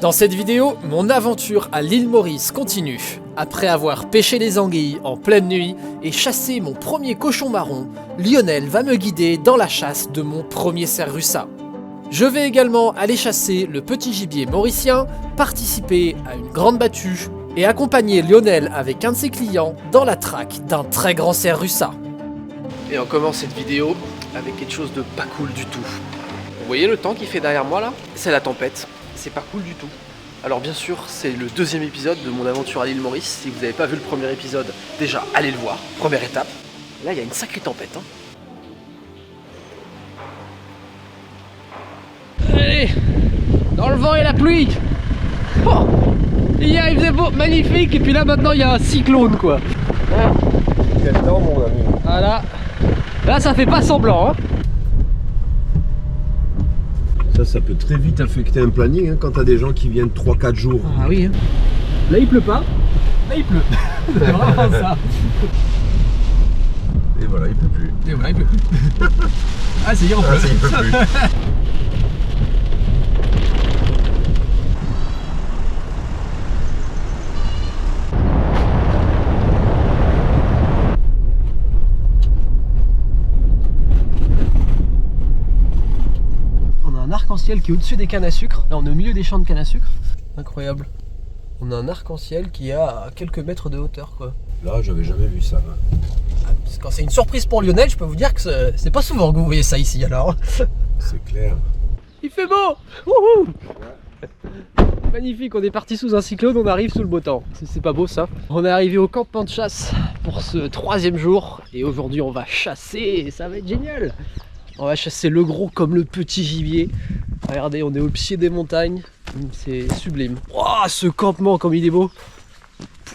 Dans cette vidéo, mon aventure à l'île Maurice continue. Après avoir pêché les anguilles en pleine nuit et chassé mon premier cochon marron, Lionel va me guider dans la chasse de mon premier cerf russa. Je vais également aller chasser le petit gibier mauricien, participer à une grande battue et accompagner Lionel avec un de ses clients dans la traque d'un très grand cerf russa. Et on commence cette vidéo avec quelque chose de pas cool du tout. Vous voyez le temps qu'il fait derrière moi là? C'est la tempête. C'est pas cool du tout. Alors bien sûr, c'est le deuxième épisode de mon aventure à l'île Maurice. Si vous n'avez pas vu le premier épisode, déjà allez le voir, première étape. Là il y a une sacrée tempête. Allez, dans le vent et la pluie. Oh, hier il faisait beau, magnifique, et puis là maintenant il y a un cyclone quoi. Quel temps mon ami. Voilà. Là ça fait pas semblant hein. Ça peut très vite affecter un planning hein, quand t'as des gens qui viennent 3-4 jours. Ah oui. Là il pleut pas, là il pleut. C'est vraiment ça. Et voilà, il peut plus. Et voilà il pleut plus. Ah c'est hier on pleut. Il peut plus. Arc-en-ciel qui est au-dessus des cannes à sucre. Là on est au milieu des champs de cannes à sucre. Incroyable. On a un arc-en-ciel qui est à quelques mètres de hauteur quoi. Là j'avais jamais vu ça. Quand c'est une surprise pour Lionel, je peux vous dire que c'est pas souvent que vous voyez ça ici alors. C'est clair. Il fait beau. Wouhou. Magnifique, on est parti sous un cyclone, on arrive sous le beau temps. C'est pas beau ça? On est arrivé au campement de chasse pour ce troisième jour. Et aujourd'hui on va chasser et ça va être génial. On va chasser le gros comme le petit gibier. Regardez, on est au pied des montagnes. C'est sublime. Wow, ce campement comme il est beau.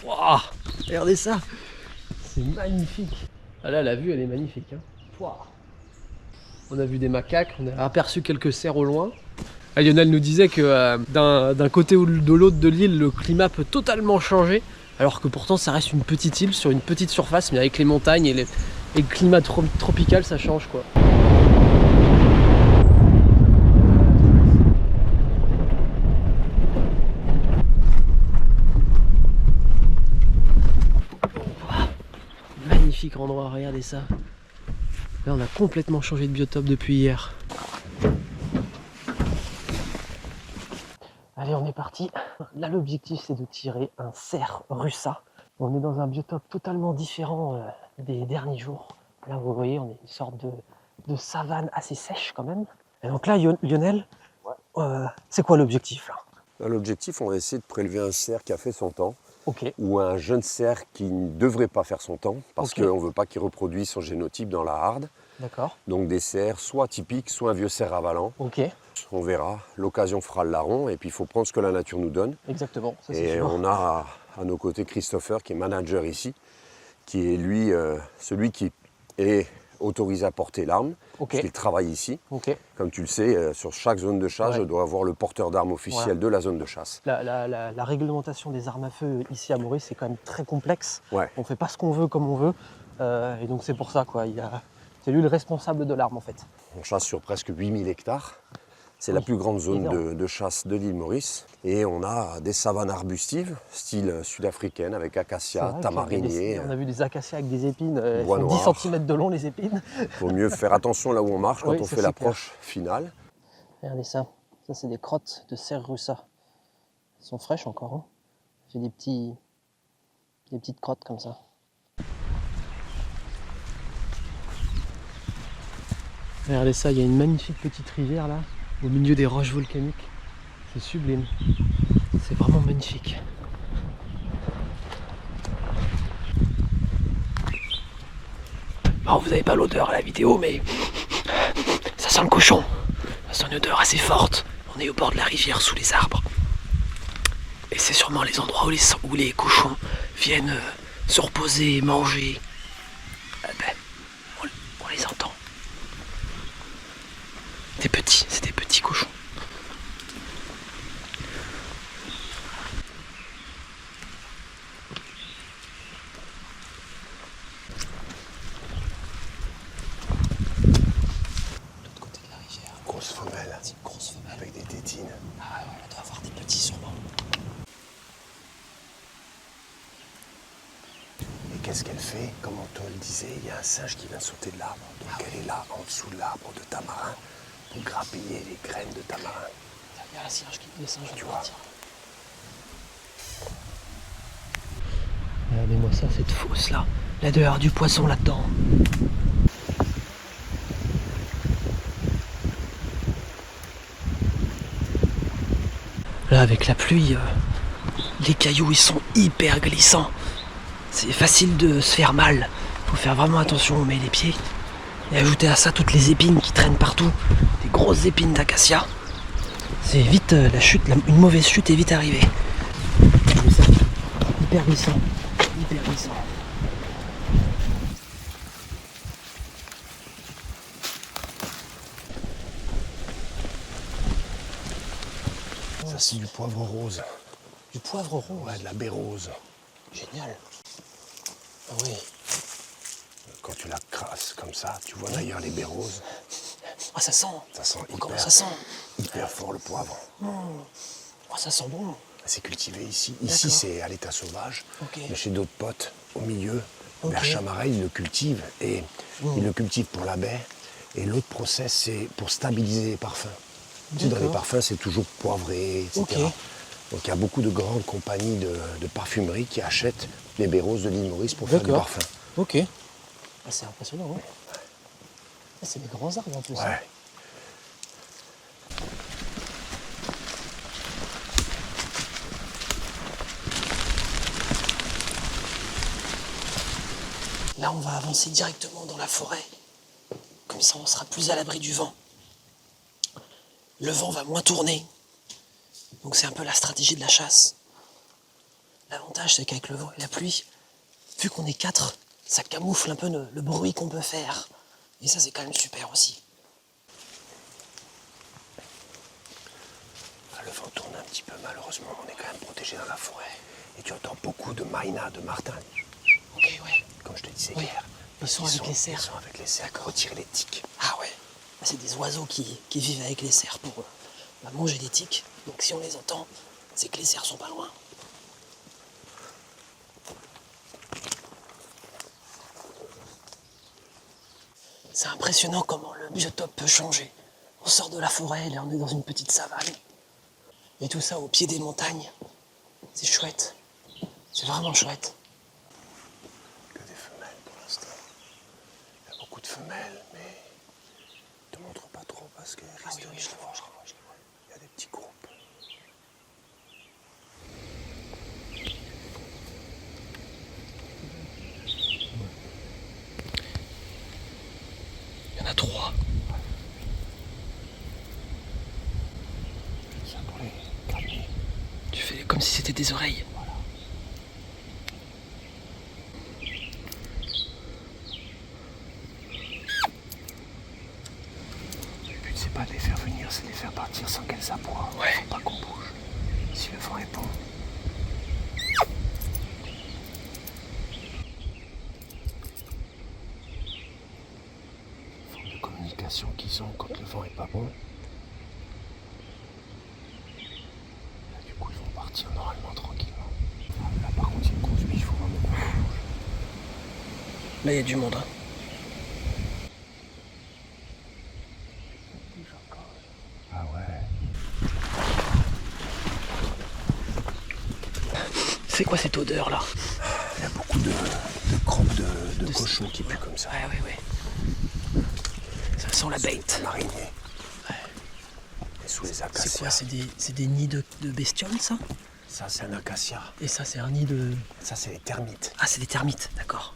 Wow, regardez ça. C'est magnifique. Ah là, la vue, elle est magnifique. Hein. Wow. On a vu des macaques, on a aperçu quelques cerfs au loin. Ah, Lionel nous disait que d'un côté ou de l'autre de l'île, le climat peut totalement changer. Alors que pourtant, ça reste une petite île sur une petite surface. Mais avec les montagnes et le climat tropical, ça change quoi. Magnifique endroit, regardez ça. Là on a complètement changé de biotope depuis hier. Allez on est parti. Là l'objectif c'est de tirer un cerf russa. On est dans un biotope totalement différent des derniers jours. Là vous voyez on est une sorte de savane assez sèche quand même. Et donc là Lionel, c'est quoi l'objectif là? L'objectif, on va essayer de prélever un cerf qui a fait son temps. Ok. Ou un jeune cerf qui ne devrait pas faire son temps parce Okay. qu'on ne veut pas qu'il reproduise son génotype dans la harde. D'accord. Donc des cerfs soit typiques, soit un vieux cerf ravalant. Ok. On verra, l'occasion fera le larron et puis il faut prendre ce que la nature nous donne. Exactement. Ça, c'est Et sûr. on a à nos côtés Christopher qui est manager ici, qui est lui celui qui est autorisé à porter l'arme, Ok. parce qu'il travaille ici. Ok. Comme tu le sais, sur chaque zone de chasse, Ouais. je dois avoir le porteur d'armes officiel de la zone de chasse. La réglementation des armes à feu ici à Maurice c'est quand même très complexe. Ouais. On fait pas ce qu'on veut comme on veut. Et donc c'est pour ça quoi. C'est lui le responsable de l'arme en fait. On chasse sur presque 8000 hectares. C'est la Oui, plus grande zone énorme. de chasse de l'île Maurice. Et on a des savanes arbustives, style sud-africaine, avec C'est acacia, vrai tamarinier. on a vu des acacias avec des épines, elles bois font noir. 10 cm de long les épines. Il faut mieux faire attention là où on marche quand Oui, on ça, fait c'est l'approche finale. Regardez ça, ça c'est des crottes de cerf russa. Elles sont fraîches encore. Hein. J'ai des petites crottes comme ça. Regardez ça, il y a une magnifique petite rivière là, au milieu des roches volcaniques. C'est sublime. C'est vraiment magnifique. Bon, vous n'avez pas l'odeur à la vidéo, mais ça sent le cochon. Ça sent une odeur assez forte. On est au bord de la rivière, sous les arbres. Et c'est sûrement les endroits où les cochons viennent se reposer et manger. On les entend. C'est des petits cochons. L'autre côté de la rivière. Grosse femelle. C'est une grosse femelle. Avec des tétines. Ah ouais, on doit avoir des petits sûrement. qu'est-ce qu'elle fait? Comme on te le disait, il y a un singe qui vient de sauter de l'arbre. Donc elle est là, en dessous de l'arbre de tamarin, pour grappiller les graines de tamarin. Il y a le singe qui Tu va vois. partir. Regardez-moi ça, cette fosse là. Là dehors du poisson là-dedans. Là avec la pluie, les cailloux ils sont hyper glissants. C'est facile de se faire mal. Faut faire vraiment attention où on met les pieds. Et ajouter à ça toutes les épines qui traînent partout. Des grosses épines d'acacia. C'est vite la chute, une mauvaise chute est vite arrivée. Ça, hyper glissant. Hyper glissant. Ça c'est du poivre rose. Du poivre rose. Ouais, de la baie rose. Génial. Ah oui. Quand tu la crasses comme ça, tu vois d'ailleurs les baies roses. Ah ça sent. Ça sent Comment hyper, ça sent? hyper fort le poivre. Oh, ça sent bon. C'est cultivé ici. Ici c'est à l'état sauvage. Ok. Mais chez d'autres potes, au milieu, Ok. vers Chamaret, ils le cultivent. Et ils le cultivent pour la baie. Et l'autre process, c'est pour stabiliser les parfums. Tu sais, dans les D'accord. parfums, c'est toujours poivré, etc. Ok. Donc il y a beaucoup de grandes compagnies de parfumerie qui achètent les baies roses de l'île Maurice pour faire du parfum. Ok. Ah, c'est impressionnant, hein. Ah, c'est des grands arbres en plus. Hein. Ouais. Là, on va avancer directement dans la forêt. Comme ça, on sera plus à l'abri du vent. Le vent va moins tourner. Donc c'est un peu la stratégie de la chasse. L'avantage, c'est qu'avec le vent et la pluie, vu qu'on est 4, ça camoufle un peu le bruit qu'on peut faire. Et ça, c'est quand même super aussi. Le vent tourne un petit peu, malheureusement. On est quand même protégé dans la forêt. Et tu entends beaucoup de maïna, de martin. Ok, ouais. Comme je te disais Oui. hier. Ils sont avec les cerfs. Ils sont avec les cerfs pour retirer les tiques. Ah ouais. Là, c'est des oiseaux qui vivent avec les cerfs pour manger des tiques. Donc si on les entend, c'est que les cerfs sont pas loin. C'est impressionnant comment le biotope peut changer. On sort de la forêt, là on est dans une petite savane. Et tout ça au pied des montagnes. C'est chouette. C'est vraiment chouette. Que des femelles pour l'instant. Il y a beaucoup de femelles, mais je ne te montre pas trop parce que risque de je les vois. Il y a des petits groupes. Il y en a 3. Ça pour les calmer. Tu fais comme si c'était des oreilles. Le but c'est pas de les faire venir, c'est de les faire partir sans qu'elles aboient. Ouais. Faut pas qu'on bouge. Si le vent est bon. Forme de communication qu'ils ont quand le vent est pas bon. Là, du coup ils vont partir normalement tranquillement. Là par contre il y a une grosse biche, il faut vraiment qu'on bouge. Là il y a du monde. Hein. Ah ouais. C'est quoi cette odeur là? Il y a beaucoup de crottes de cochons qui puent comme ça. Ouais. Ça sent la bête. Mariniers. Et sous les acacias. C'est quoi? C'est des nids de bestioles ça? Ça c'est un acacia. Et ça c'est un nid de... Ça c'est les termites. Ah c'est des termites, d'accord.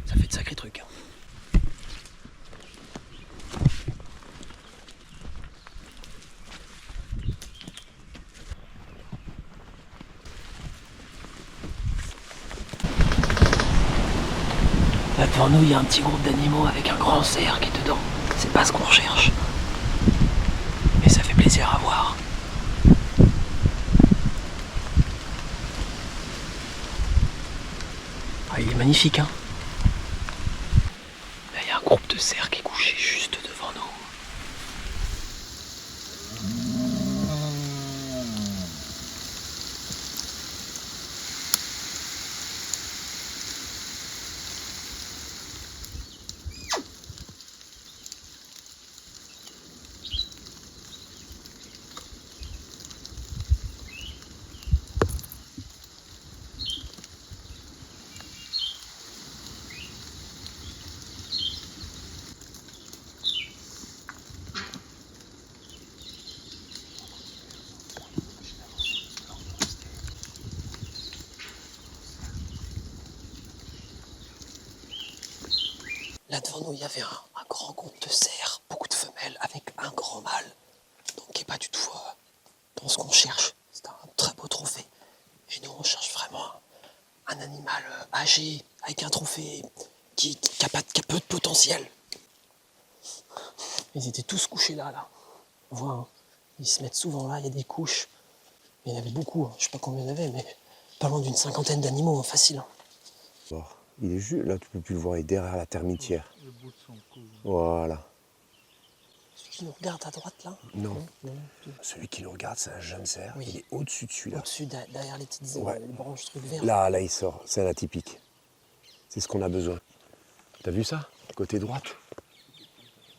Ça fait de sacrés trucs. Là devant nous il y a un petit groupe d'animaux avec un grand cerf qui est dedans. C'est pas ce qu'on recherche. Mais ça fait plaisir à voir. Ah, il est magnifique, hein. Là, il y a un groupe de cerfs qui est couché juste devant nous. Là devant nous, il y avait un grand groupe de cerfs, beaucoup de femelles, avec un grand mâle. Donc qui n'est pas du tout dans ce qu'on cherche. C'est un très beau trophée. Et nous, on cherche vraiment un animal âgé, avec un trophée qui a peu de potentiel. Ils étaient tous couchés là. On voit, hein, ils se mettent souvent là, il y a des couches. Il y en avait beaucoup, hein. Je sais pas combien il y en avait, mais pas loin d'une 50aine d'animaux, hein, facile. Hein. Bon, il est juste, là tu peux plus le voir, il est derrière la termitière. Le bout de son cou. Voilà. Celui qui nous regarde à droite là? Non. Non. Celui qui nous regarde, c'est un jeune cerf. Oui. Il est au-dessus de celui-là. Au-dessus, derrière les petites Ouais. les branches, trucs verts. Là, il sort. C'est un atypique. C'est ce qu'on a besoin. T'as vu ça? Côté droite.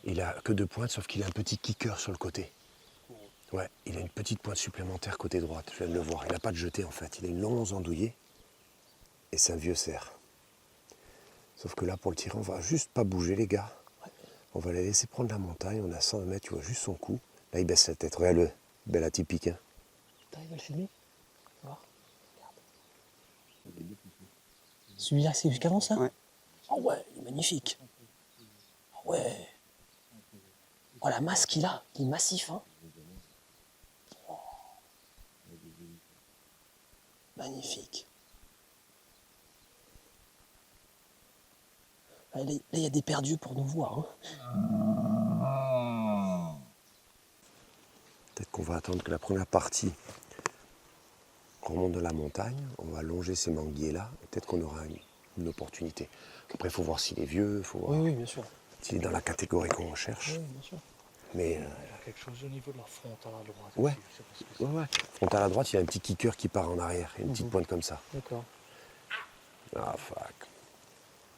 Il a que 2 pointes, sauf qu'il a un petit kicker sur le côté. Ouais, il a une petite pointe supplémentaire côté droite. Je viens de le voir. Il n'a pas de jeté en fait. Il a une longue andouillée. Et c'est un vieux cerf. Sauf que là, pour le tirer, on va juste pas bouger, les gars. On va les laisser prendre la montagne. On a 100 mètres, tu vois, juste son cou. Là, il baisse la tête. Regarde-le. Bel atypique. Hein. T'arrives à le filmer? Voir. Regarde. Celui-là, c'est jusqu'avant ça? Ouais. Oh ouais, il est magnifique. Oh ouais. Oh la masse qu'il a, il est massif, hein. Oh. Magnifique. Là, il y a des perdus pour nous voir. Hein. Peut-être qu'on va attendre que la première partie remonte de la montagne. On va longer ces manguiers-là. Peut-être qu'on aura une opportunité. Après, il faut voir s'il est vieux, il faut voir Oui, bien sûr. s'il est dans la catégorie qu'on recherche. Oui, bien sûr. Mais Il y a quelque chose au niveau de la frontale à droite. Ouais. Je sais pas ce que c'est. ouais. Frontal à droite, il y a un petit kicker qui part en arrière. Une petite pointe comme ça. D'accord. Ah, fuck.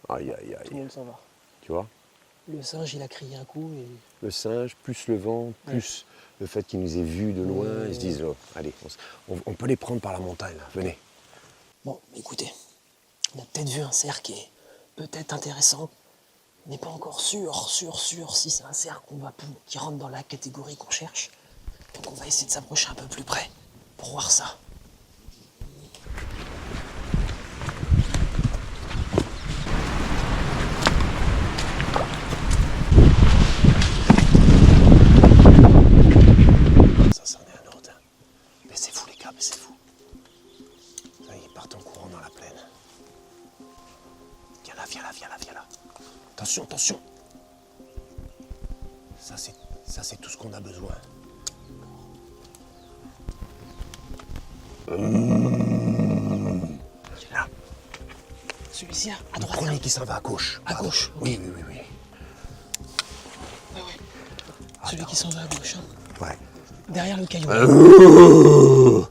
Aïe, aïe, Tout le aïe. monde s'en va. Tu vois? Le singe, il a crié un coup et... Le singe, plus le vent, plus le fait qu'ils nous aient vus de loin, ils se disent, oh, allez, on peut les prendre par la montagne, là. Venez. Bon, écoutez, on a peut-être vu un cerf qui est peut-être intéressant. On n'est pas encore sûr si c'est un cerf qui rentre dans la catégorie qu'on cherche. Donc on va essayer de s'approcher un peu plus près pour voir ça. Ça, c'en est un autre. Hein. Baissez-vous, les gars, baissez-vous. Là, ils partent en courant dans la plaine. Viens là. Attention. Ça, c'est tout ce qu'on a besoin. Là. Celui-ci là, à Le droite. premier là. qui s'en va à gauche. À gauche, Oui. Ouais. Celui qui s'en va à gauche. Hein. Ouais. Derrière le caillou.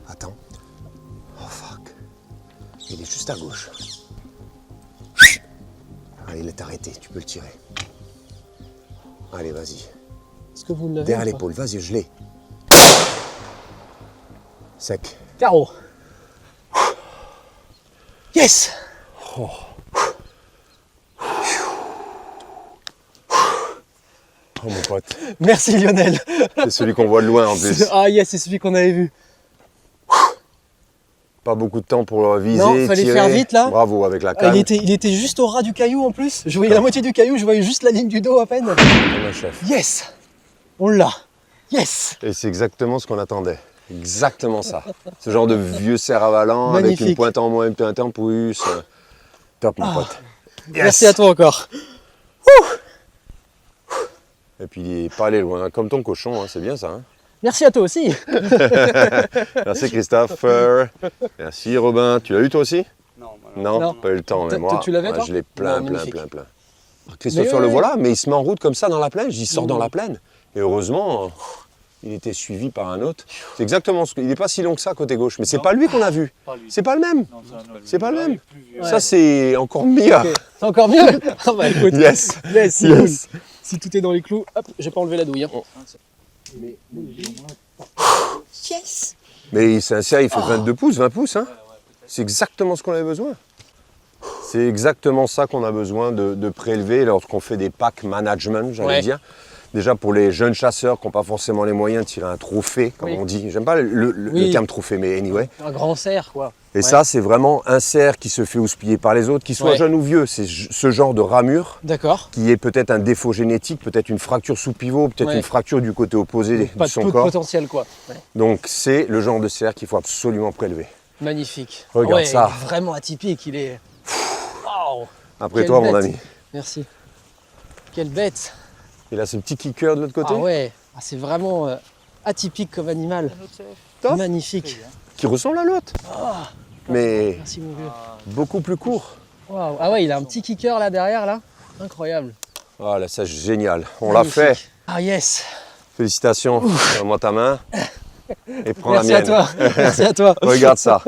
Attends. Oh fuck. Il est juste à gauche. Ah, il est arrêté, tu peux le tirer. Allez, vas-y. Est-ce que vous l'avez? Derrière ou pas? l'épaule, vas-y, je l'ai. Sec. Carreau. Yes. Oh mon pote. Merci Lionel. C'est celui qu'on voit de loin en plus. Ah yes, c'est celui qu'on avait vu. Pas beaucoup de temps pour le viser. Non, fallait tirer. faire vite, là. Bravo avec la canne. Il était juste au ras du caillou en plus. Je voyais la moitié du caillou, je voyais juste la ligne du dos à peine. Comme un chef. Yes. On l'a. Yes. Et c'est exactement ce qu'on attendait. Exactement ça. Ce genre de vieux cerf avalant avec Magnifique. une pointe en moins, une pointe en plus. Top mon pote. Yes. Merci à toi encore. Et puis il est pas allé loin, comme ton cochon, hein, c'est bien ça. Hein. Merci à toi aussi. Merci Christophe. Merci Robin. Tu l'as eu toi aussi? Non, Non, pas eu le temps. Mais moi, Tu l'avais toi? je l'ai plein. Non, magnifique. Christopher Mais le ouais. voilà, mais il se met en route comme ça dans la plaine. J'y sors dans la plaine. Et heureusement, il était suivi par un autre. C'est exactement ce que. Il n'est pas si long que ça côté gauche, mais c'est Non. pas lui qu'on a vu. Pas lui. C'est pas le même. Non, c'est un autre. C'est pas le Ah, même. il est plus vieux. Ouais. Ça c'est encore mieux. Ok. C'est encore mieux. Ah bah écoute. Yes. Yes, c'est Yes. cool. Si tout est dans les clous, hop, j'ai pas enlevé la douille. Hein. Yes. Mais c'est un cerf, il fait 22 pouces, 20 pouces. Hein. C'est exactement ce qu'on avait besoin. C'est exactement ça qu'on a besoin de prélever lorsqu'on fait des packs management, j'allais Ouais. dire. Déjà pour les jeunes chasseurs qui n'ont pas forcément les moyens de tirer un trophée, comme Oui. on dit. J'aime pas le terme trophée, mais anyway. Un grand cerf, quoi. Et ça, c'est vraiment un cerf qui se fait houspiller par les autres, qu'il soit Ouais. jeune ou vieux. C'est ce genre de ramure D'accord. qui est peut-être un défaut génétique, peut-être une fracture sous pivot, peut-être Ouais. une fracture du côté opposé Pas de son peu de corps. potentiel, quoi. Ouais. Donc c'est le genre de cerf qu'il faut absolument prélever. Magnifique. Regarde Ouais, ça. il est vraiment atypique, il est... Waouh. Après Quelle toi, mon bête. ami. Merci. Quelle bête. Il a ce petit kicker de l'autre côté Ah ouais, ah, c'est vraiment atypique comme animal. Un autre cerf. Top. Magnifique. Très bien. qui ressemble à l'autre, Ah, mais merci mon vieux. beaucoup plus court. Waouh. Ah ouais, il a un petit kicker là derrière, là. Incroyable. Ah là, ça c'est génial. On l'a fait. Magnifique. Ah yes. Félicitations. Donne-moi ta main et prends Merci la à mienne. toi. Merci à toi. Regarde ça.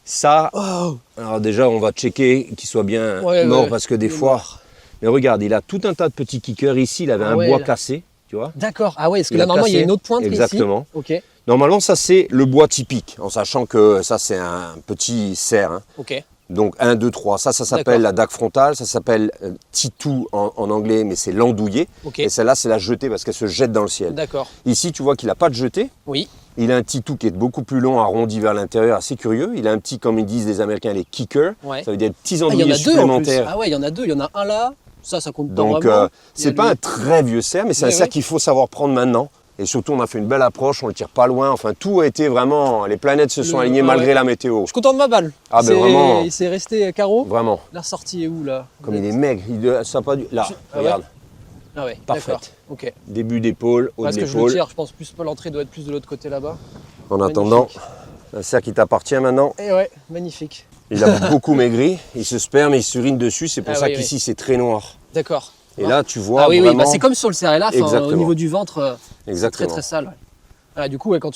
Ça, Wow. alors déjà, on va checker qu'il soit bien Ouais, mort ouais, parce que des il est fois. mort. Mais regarde, il a tout un tas de petits kickers. Ici, il avait Ah un ouais, bois là. cassé, tu vois. D'accord. Ah ouais, parce que Il là a normalement il y a cassé. une autre pointe Exactement. ici. Ok. Normalement, ça c'est le bois typique, en sachant que ça c'est un petit cerf. Hein. Ok. Donc 1, 2, 3. Ça s'appelle D'accord. la dague frontale, ça s'appelle titou en anglais, mais c'est l'andouillé. Ok. Et celle-là, c'est la jetée parce qu'elle se jette dans le ciel. D'accord. Ici, tu vois qu'il n'a pas de jetée. Oui. Il a un titou qui est beaucoup plus long, arrondi vers l'intérieur, assez curieux. Il a un petit, comme ils disent les Américains, les kickers. Ouais. Ça veut dire petits Ah, il y en andouillés a deux en plus. supplémentaires. Ah ouais, il y en a deux. Il y en a un là. Ça compte pas Donc, vraiment. Il y c'est a pas lui. un très vieux cerf, mais c'est un Ouais, cerf ouais. qu'il faut savoir prendre maintenant. Et surtout, on a fait une belle approche, on le tire pas loin. Enfin, tout a été vraiment. Les planètes se sont Le- alignées ah malgré ouais. la météo. Je suis content de ma balle. Ah, ben vraiment. Il s'est resté carreau. Vraiment. La sortie est où là? Comme il est maigre, ça a pas dû. Là, Ah ouais. regarde. Ah ouais, Parfaite. d'accord. Ok. Début d'épaule, haut Parce de que je le l'épaule. tire, je pense plus pas l'entrée doit être plus de l'autre côté là-bas. En attendant, un cerf qui t'appartient maintenant. Et ouais, magnifique. Il a beaucoup maigri. Il se sperme et il s'urine dessus. C'est pour Ah ça oui, qu'ici, c'est très noir. D'accord. Et là, tu vois Ah oui, oui, vraiment. bah c'est comme sur le cérélas, au Exactement. niveau du ventre, c'est très Exactement. très sale. Voilà, du coup, ouais, quand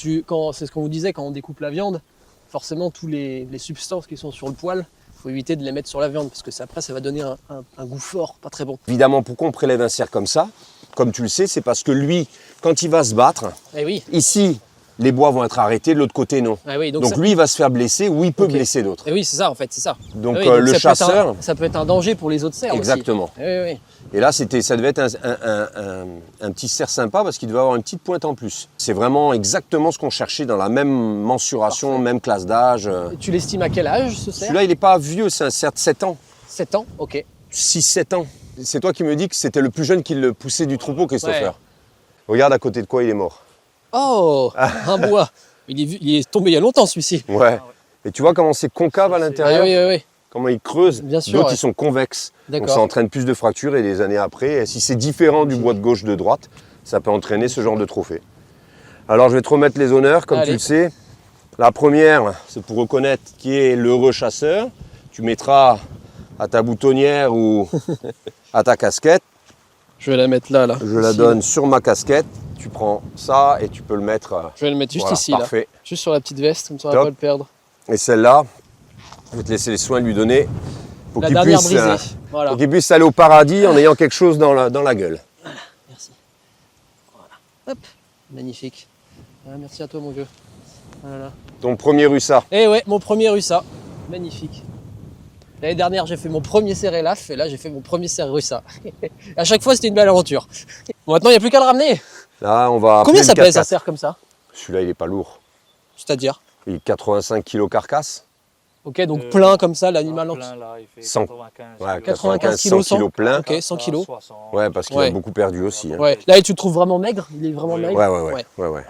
c'est ce qu'on vous disait, quand on découpe la viande, forcément, tous les substances qui sont sur le poil, il faut éviter de les mettre sur la viande, parce que après, ça va donner un goût fort, pas très bon. Évidemment, pourquoi on prélève un cerf comme ça, comme tu le sais, c'est parce que lui, quand il va se battre, Eh oui, ici, les bois vont être arrêtés, de l'autre côté, non. ah oui, donc, Donc ça- lui, il va se faire blesser ou il peut Ok. blesser d'autres. eh oui, c'est ça en fait, c'est ça. Donc, Ah oui, le ça peut être chasseur. ça peut être un danger pour les autres cerfs Exactement. aussi. Eh oui, oui. Et là, ça devait être un petit cerf sympa parce qu'il devait avoir une petite pointe en plus. C'est vraiment exactement ce qu'on cherchait dans la même mensuration, Parfait. même classe d'âge. Et tu l'estimes à quel âge ce cerf? Celui-là, il n'est pas vieux, c'est un cerf de 7 ans. 7 ans, ok. 6-7 ans. C'est toi qui me dis que c'était le plus jeune qui le poussait du troupeau, Christopher. Ouais. Regarde à côté de quoi il est mort. Oh, un bois. Il est tombé il y a longtemps celui-ci. Ouais. Et tu vois comment c'est concave à Ah l'intérieur, oui, oui, oui. comment il creuse. Bien sûr, D'autres, ouais. ils sont convexes. Donc D'accord. ça entraîne plus de fractures et des années après, si c'est différent du bois de gauche de droite, ça peut entraîner ce genre de trophée. Alors je vais te remettre les honneurs, comme tu Allez. le sais. La première, c'est pour reconnaître qui est l'heureux chasseur. Tu mettras à ta boutonnière ou à ta casquette. Je vais la mettre là. Je la Ici, donne là. sur ma casquette. Tu prends ça et tu peux le mettre. Je vais le mettre juste voilà, ici, parfait. là. Juste sur la petite veste, comme ça on va Top. pas le perdre. Et celle-là, je vais te laisser les soins de lui donner pour La qu'il dernière puisse, brisée. Voilà. pour qu'il puisse aller au paradis en ayant quelque chose dans la gueule. Merci. Voilà. Hop. Magnifique. Ah, merci à toi, mon vieux. Voilà. Ton premier russa. Et ouais, mon premier russa. Magnifique. L'année dernière, j'ai fait mon premier cérélas et là, j'ai fait mon premier cerf russa. À chaque fois, c'était une belle aventure. Bon, maintenant, il n'y a plus qu'à le ramener. Là, on va. Combien appeler ça le pèse un 4x4. cerf comme ça? Celui-là, il n'est pas lourd. C'est-à-dire? Il est 85 kg carcasse. Ok, donc plein comme ça, l'animal en Plein, là, il fait 100. 95 Ouais, 95 100 kilos, kg plein. Ok, 100 kilos. 60. Ouais, parce qu'il Ouais. a beaucoup perdu aussi. Hein. Ouais. Là, et tu le trouves vraiment maigre? Il est vraiment Oui, maigre? Ouais.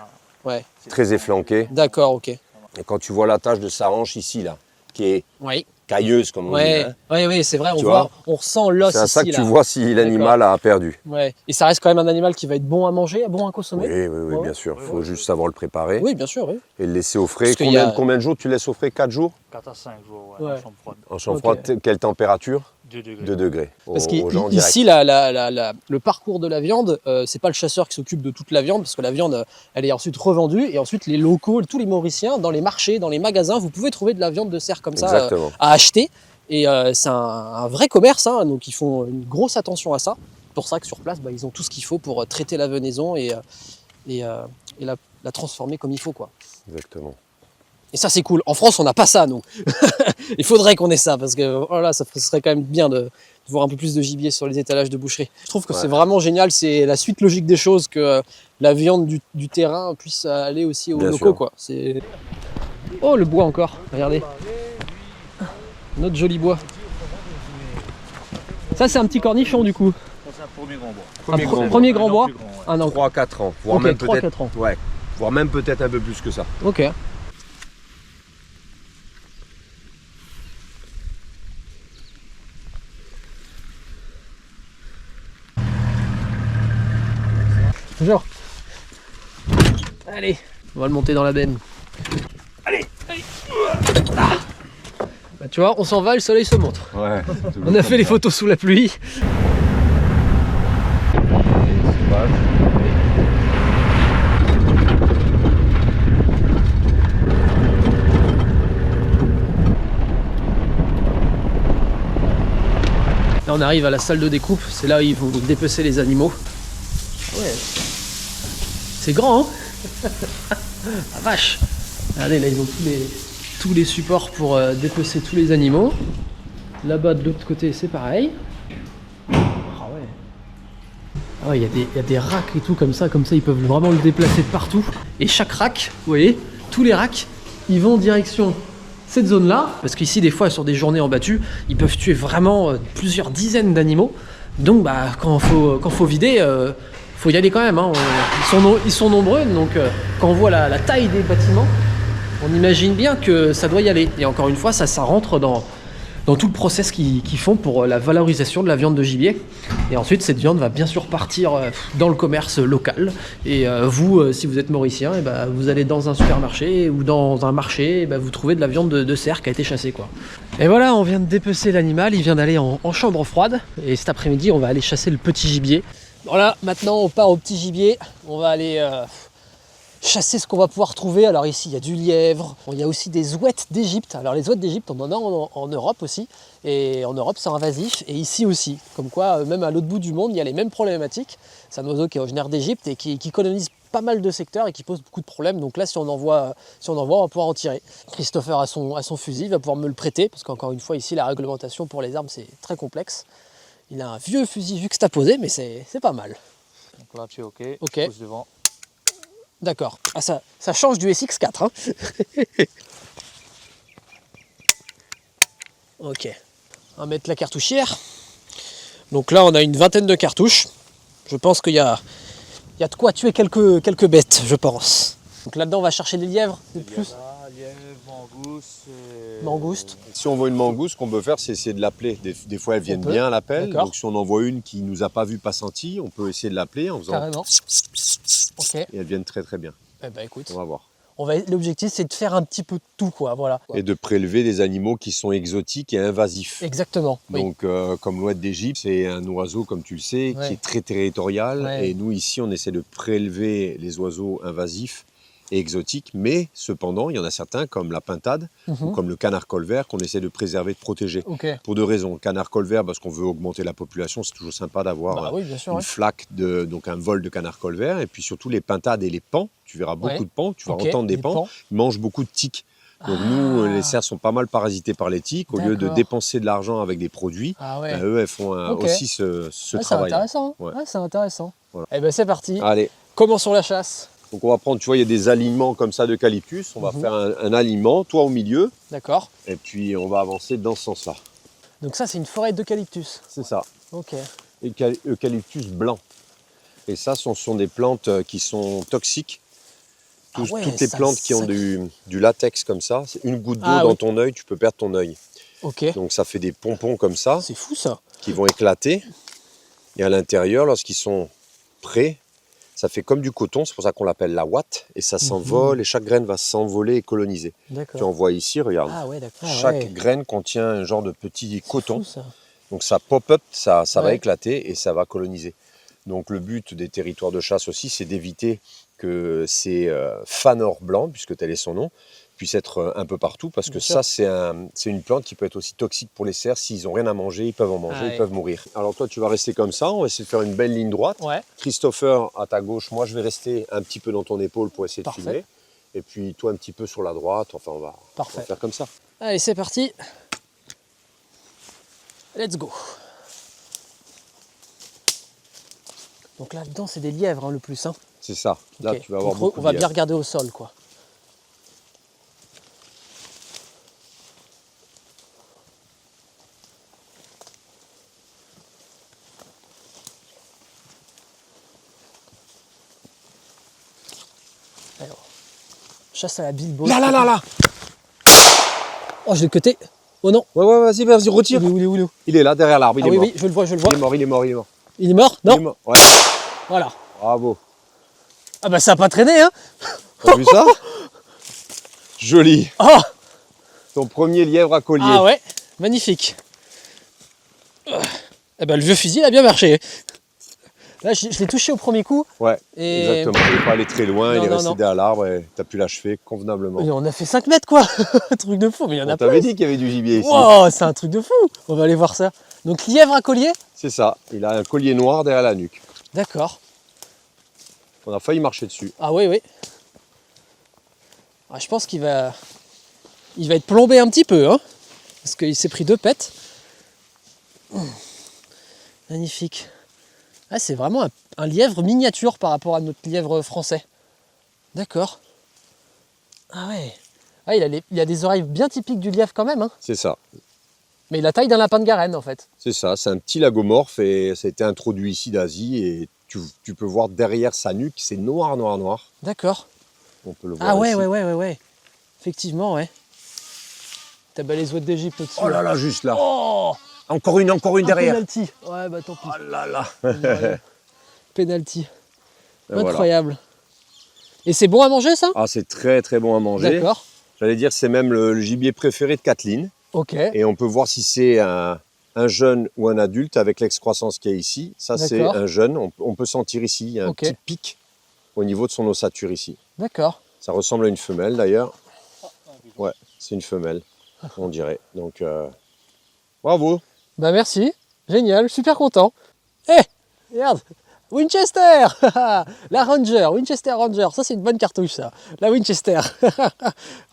Ouais. Très efflanqué. D'accord, ok. Et quand tu vois la tache de sa hanche ici, là, qui est Oui. cailleuse, comme on dit, Ouais, hein, ouais, c'est vrai, Tu vois on ressent l'os c'est à ici. ça que tu là. vois si l'animal a perdu. Ouais. Et ça reste quand même un animal qui va être bon à manger, bon à consommer? Oui, Ouais. bien sûr. Il Oui, faut oui, juste oui. savoir le préparer Oui, bien sûr, oui. et le laisser au frais. Parce qu'il y a- Combien de jours tu laisses au frais? 4 jours 4 à 5 jours, Ouais. en chambre froide. En chambre Ok. froide, quelle température? 2 degrés. 2 degrés. Parce aux gens qu'ici, le parcours de la viande, c'est pas le chasseur qui s'occupe de toute la viande, parce que la viande, elle est ensuite revendue, et ensuite les locaux, tous les Mauriciens, dans les marchés, dans les magasins, vous pouvez trouver de la viande de cerf comme ça Exactement. à acheter. Et c'est un vrai commerce, hein, donc ils font une grosse attention à ça. C'est pour ça que sur place, ils ont tout ce qu'il faut pour traiter la venaison et la transformer comme il faut, quoi. Exactement. Et ça c'est cool. En France on n'a pas ça nous. Il faudrait qu'on ait ça parce que voilà, ça serait quand même bien de voir un peu plus de gibier sur les étalages de boucherie. Je trouve que c'est vraiment génial, c'est la suite logique des choses que la viande du terrain puisse aller aussi aux Bien locaux sûr. quoi. Oh le bois encore, regardez. Notre joli bois. Ça c'est un petit cornichon du coup. C'est un premier grand bois. Premier grand bois. Plus grand, ouais. Ah non. 3-4 ans, voire Ok, même 3-4 peut-être. ans. Ouais, voire même peut-être un peu plus que ça. Ok. Genre. Allez, on va le monter dans la benne. Allez. Ah. Bah, tu vois, on s'en va, le soleil se montre. Ouais. On a fait les photos sous la pluie. Là on arrive à la salle de découpe, c'est là où ils vont dépecer les animaux. Ouais. C'est grand hein. La vache. Regardez là ils ont tous les supports pour dépecer tous les animaux. Là-bas de l'autre côté c'est pareil. Ah ouais. Ah ouais, il y a des racks et tout comme ça ils peuvent vraiment le déplacer partout. Et chaque rack, vous voyez, tous les racks, ils vont en direction cette zone-là, parce qu'ici des fois sur des journées en battu, ils peuvent tuer vraiment plusieurs dizaines d'animaux. Donc bah quand faut vider, faut y aller quand même. Hein. Ils sont nombreux, donc quand on voit la taille des bâtiments, on imagine bien que ça doit y aller. Et encore une fois, ça rentre dans tout le process qu'ils font pour la valorisation de la viande de gibier. Et ensuite, cette viande va bien sûr partir dans le commerce local. Et vous, si vous êtes mauricien, et bah, vous allez dans un supermarché ou dans un marché, et bah, vous trouvez de la viande de cerf qui a été chassée, quoi. Et voilà, on vient de dépecer l'animal, il vient d'aller en chambre froide. Et cet après-midi, on va aller chasser le petit gibier. Voilà, maintenant on part au petit gibier. On va aller chasser ce qu'on va pouvoir trouver. Alors ici il y a du lièvre, il y a aussi des ouettes d'Égypte. Alors les ouettes d'Égypte on en a en Europe aussi, et en Europe c'est invasif, et ici aussi. Comme quoi même à l'autre bout du monde il y a les mêmes problématiques. C'est un oiseau qui est originaire d'Égypte et qui colonise pas mal de secteurs et qui pose beaucoup de problèmes. Donc là si on en voit on va pouvoir en tirer. Christopher a son fusil, il va pouvoir me le prêter, parce qu'encore une fois ici la réglementation pour les armes c'est très complexe. Il a un vieux fusil juxtaposé mais c'est pas mal. Donc là, tu es OK. Ok. Pousse devant. D'accord. Ah, ça change du SX4. Hein. Ok. On va mettre la cartouchière. Donc là, on a une vingtaine de cartouches. Je pense qu'il y a de quoi tuer quelques bêtes, je pense. Donc là-dedans, on va chercher des lièvres, des plus. Lièvre, mangouste. Mangouste. Si on voit une mangouste, ce qu'on peut faire, c'est essayer de l'appeler. Des fois, elles viennent bien à l'appel. D'accord. Donc, si on en voit une qui nous a pas vu, pas senti, on peut essayer de l'appeler en faisant. Carrément. Ok. Et elles viennent très très bien. Eh ben écoute, On va voir. l'objectif c'est de faire un petit peu de tout, quoi. Voilà. Et de prélever des animaux qui sont exotiques et invasifs. Exactement. Oui. Donc, comme l'ouette d'Égypte, c'est un oiseau, comme tu le sais, Ouais. qui est très territorial. Ouais. Et nous, ici, on essaie de prélever les oiseaux invasifs et exotiques. Mais cependant, il y en a certains, comme la pintade, ou comme le canard colvert, qu'on essaie de préserver, de protéger. Ok. Pour deux raisons. Canard colvert, parce qu'on veut augmenter la population. C'est toujours sympa d'avoir Bah oui, bien sûr. une Ouais. flaque, donc un vol de canard colvert. Et puis surtout, les pintades et les paons. Tu verras beaucoup Ouais. de paons. Tu vas Ok, entendre des des paons. paons. Ils mangent beaucoup de tiques. Donc Ah. nous, les cerfs sont pas mal parasités par les tiques. Au lieu de D'accord. dépenser de l'argent avec des produits, Ah ouais. eux, elles font Ok. aussi ce Ah, c'est travail. intéressant. Ouais. Ah, c'est intéressant. Voilà. Eh ben c'est parti. Allez, Commençons la chasse. donc on va prendre, tu vois, il y a des alignements comme ça d'eucalyptus. On va faire un alignement, toi au milieu, D'accord. et puis on va avancer dans ce sens-là. Donc ça c'est une forêt d'eucalyptus. C'est ça, Ok. eucalyptus blanc. Et ça, ce sont des plantes qui sont toxiques. Ah ouais, Toutes les ça- plantes qui ont ça- du latex comme ça, c'est une goutte d'eau Ah dans oui. ton œil, tu peux perdre ton œil. Ok. Donc ça fait des pompons comme ça, C'est fou ça. qui vont éclater. Et à l'intérieur, lorsqu'ils sont prêts, ça fait comme du coton, c'est pour ça qu'on l'appelle la ouate, et ça s'envole, et chaque graine va s'envoler et coloniser. Tu en D'accord. vois ici, regarde. Ah ouais, d'accord. Chaque ouais. graine contient un genre de petit coton. C'est fou, ça. Donc ça pop-up, ça va Ouais. éclater et ça va coloniser. Donc le but des territoires de chasse aussi, c'est d'éviter que ces fanors blancs, puisque tel est son nom, puissent être un peu partout, parce que Bien sûr. ça, c'est une plante qui peut être aussi toxique pour les cerfs. S'ils n'ont rien à manger, ils peuvent en manger, Ah ouais. ils peuvent mourir. Alors toi, tu vas rester comme ça, on va essayer de faire une belle ligne droite. Ouais. Christopher à ta gauche, moi je vais rester un petit peu dans ton épaule pour essayer Parfait. de filmer. Et puis toi un petit peu sur la droite. Enfin, on va Parfait. faire comme ça. Allez, c'est parti. Let's go. Donc là-dedans, c'est des lièvres hein, le plus. Hein. C'est ça. Là, Ok. tu vas avoir Donc, beaucoup on va de bien regarder au sol, quoi. Alors, chasse à la bilbo. Là. Oh, je l'ai cuté. Oh non. Ouais, vas-y, retire. Où il est où Il est là, derrière l'arbre, il Ah est oui, mort. oui, je le vois. Il est mort. Il est mort, Il non? est mort. Ouais, Voilà. bravo. Ah bah ça a pas traîné, hein. T'as vu ça? Joli. Oh. Ton premier lièvre à collier. Ah ouais, magnifique. Eh ben, le vieux fusil il a bien marché. Là, je l'ai touché au premier coup. Ouais, Et... exactement. Il n'est pas allé très loin, Non, il est non, resté non. derrière l'arbre et tu as pu l'achever convenablement. On a fait 5 mètres, quoi. Un truc de fou, mais il y en On a t'avait plus. dit qu'il y avait du gibier ici. Wow, c'est un truc de fou. On va aller voir ça. Donc, lièvre à collier. C'est ça, il a un collier noir derrière la nuque. D'accord. On a failli marcher dessus. Ah oui, oui. Ah, je pense qu'il va... Il va être plombé un petit peu, hein. Parce qu'il s'est pris 2 pètes. Magnifique. Ah, c'est vraiment un lièvre miniature par rapport à notre lièvre français. D'accord. Ah ouais. Ah, il a des oreilles bien typiques du lièvre quand même, hein. C'est ça, Mais la taille d'un lapin de Garenne, en fait. c'est ça. C'est un petit lagomorphe et ça a été introduit ici d'Asie et tu peux voir derrière sa nuque, c'est noir. D'accord. On peut le voir Ah ouais, ici. ouais. Effectivement, ouais. T'as les ouates d'Égypte au-dessus. Oh là, juste là. Oh, Encore une un derrière. penalty. Ouais, bah tant pis. Oh là. Penalty. Et voilà. Incroyable. Et c'est bon à manger, ça? Ah, c'est très bon à manger. D'accord. J'allais dire c'est même le gibier préféré de Kathleen. Ok. Et on peut voir si c'est un jeune ou un adulte avec l'excroissance qu'il y a ici. Ça, c'est D'accord. un jeune. On peut sentir ici, il y a un Ok. petit pic au niveau de son ossature ici. D'accord. Ça ressemble à une femelle d'ailleurs. Ouais, c'est une femelle, on dirait. Donc, bravo. Bah merci. Génial. Super content. Eh, regarde. Winchester. La Ranger. Winchester Ranger. Ça, c'est une bonne cartouche, ça. La Winchester.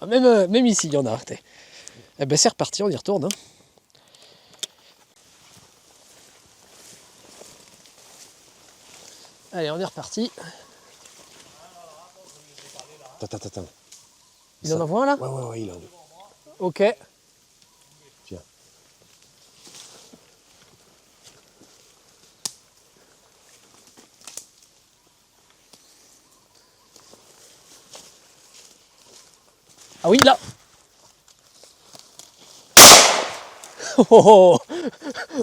même ici, il y en a. Eh ben, c'est reparti. On y retourne. Hein. Allez, on est reparti. Attends. Il en envoie un, là? Ouais, il en a. Ok. Tiens. Ah oui, là. Oh,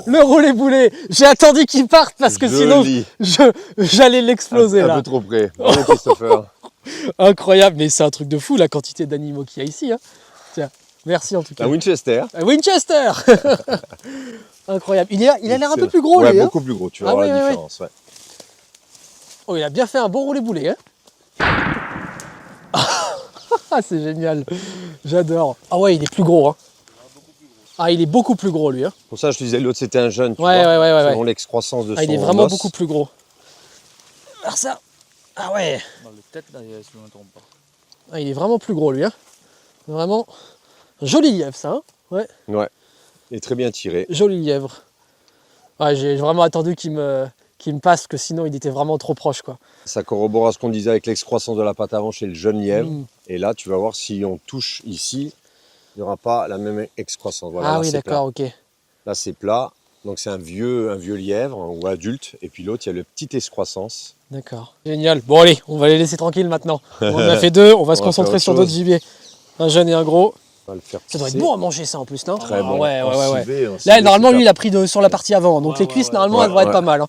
le roulé boulet. J'ai attendu qu'il parte parce que Joli. sinon j'allais l'exploser Un là. peu trop près. Bravo, Christopher. Incroyable, mais c'est un truc de fou la quantité d'animaux qu'il y a ici. Hein. Tiens, merci en tout cas. Un Winchester. Winchester. Incroyable. Il a l'air un peu plus gros Ouais, lui. Hein. beaucoup plus gros. Tu vas Ah voir oui, la oui, différence. Ouais. Oh, il a bien fait un bon roulé boulet. Hein. Ah, c'est génial. J'adore. Ah ouais, il est plus gros. Hein. Ah, il est beaucoup plus gros lui. Hein. Pour ça, je te disais, l'autre c'était un jeune. Tu Ouais, vois, ouais. selon l'excroissance de son Ah, il est vraiment os. beaucoup plus gros. Alors ça. Ah ouais. Dans le tête, là, si je ne me trompe pas. Ah, il est vraiment plus gros lui. Hein. Vraiment. Joli lièvre ça. Hein. Ouais. Ouais. Il est très bien tiré. Joli lièvre. Ouais, j'ai vraiment attendu qu'il me passe, parce que sinon il était vraiment trop proche, quoi. Ça corrobore à ce qu'on disait avec l'excroissance de la patte avant chez le jeune lièvre. Mm. Et là, tu vas voir si on touche ici, il n'y aura pas la même excroissance. Voilà, Ah là, oui, c'est d'accord, ok. plat. Là, c'est plat. Donc, c'est un vieux lièvre ou adulte. Et puis l'autre, il y a le petit excroissance. D'accord. Génial. Bon, allez, on va les laisser tranquilles maintenant. On en a fait 2, on va se On va concentrer faire sur autre d'autres chose. gibiers. Un jeune et un gros. On va le faire Ça doit être tisser. bon à manger, ça en plus, non? Très Ah, bon. Ouais. En Là, civet, normalement, c'est lui, il a pris sur la partie avant. Donc, Ouais, les cuisses, ouais. normalement, Ouais, elles devraient être ouais. pas mal. Hein.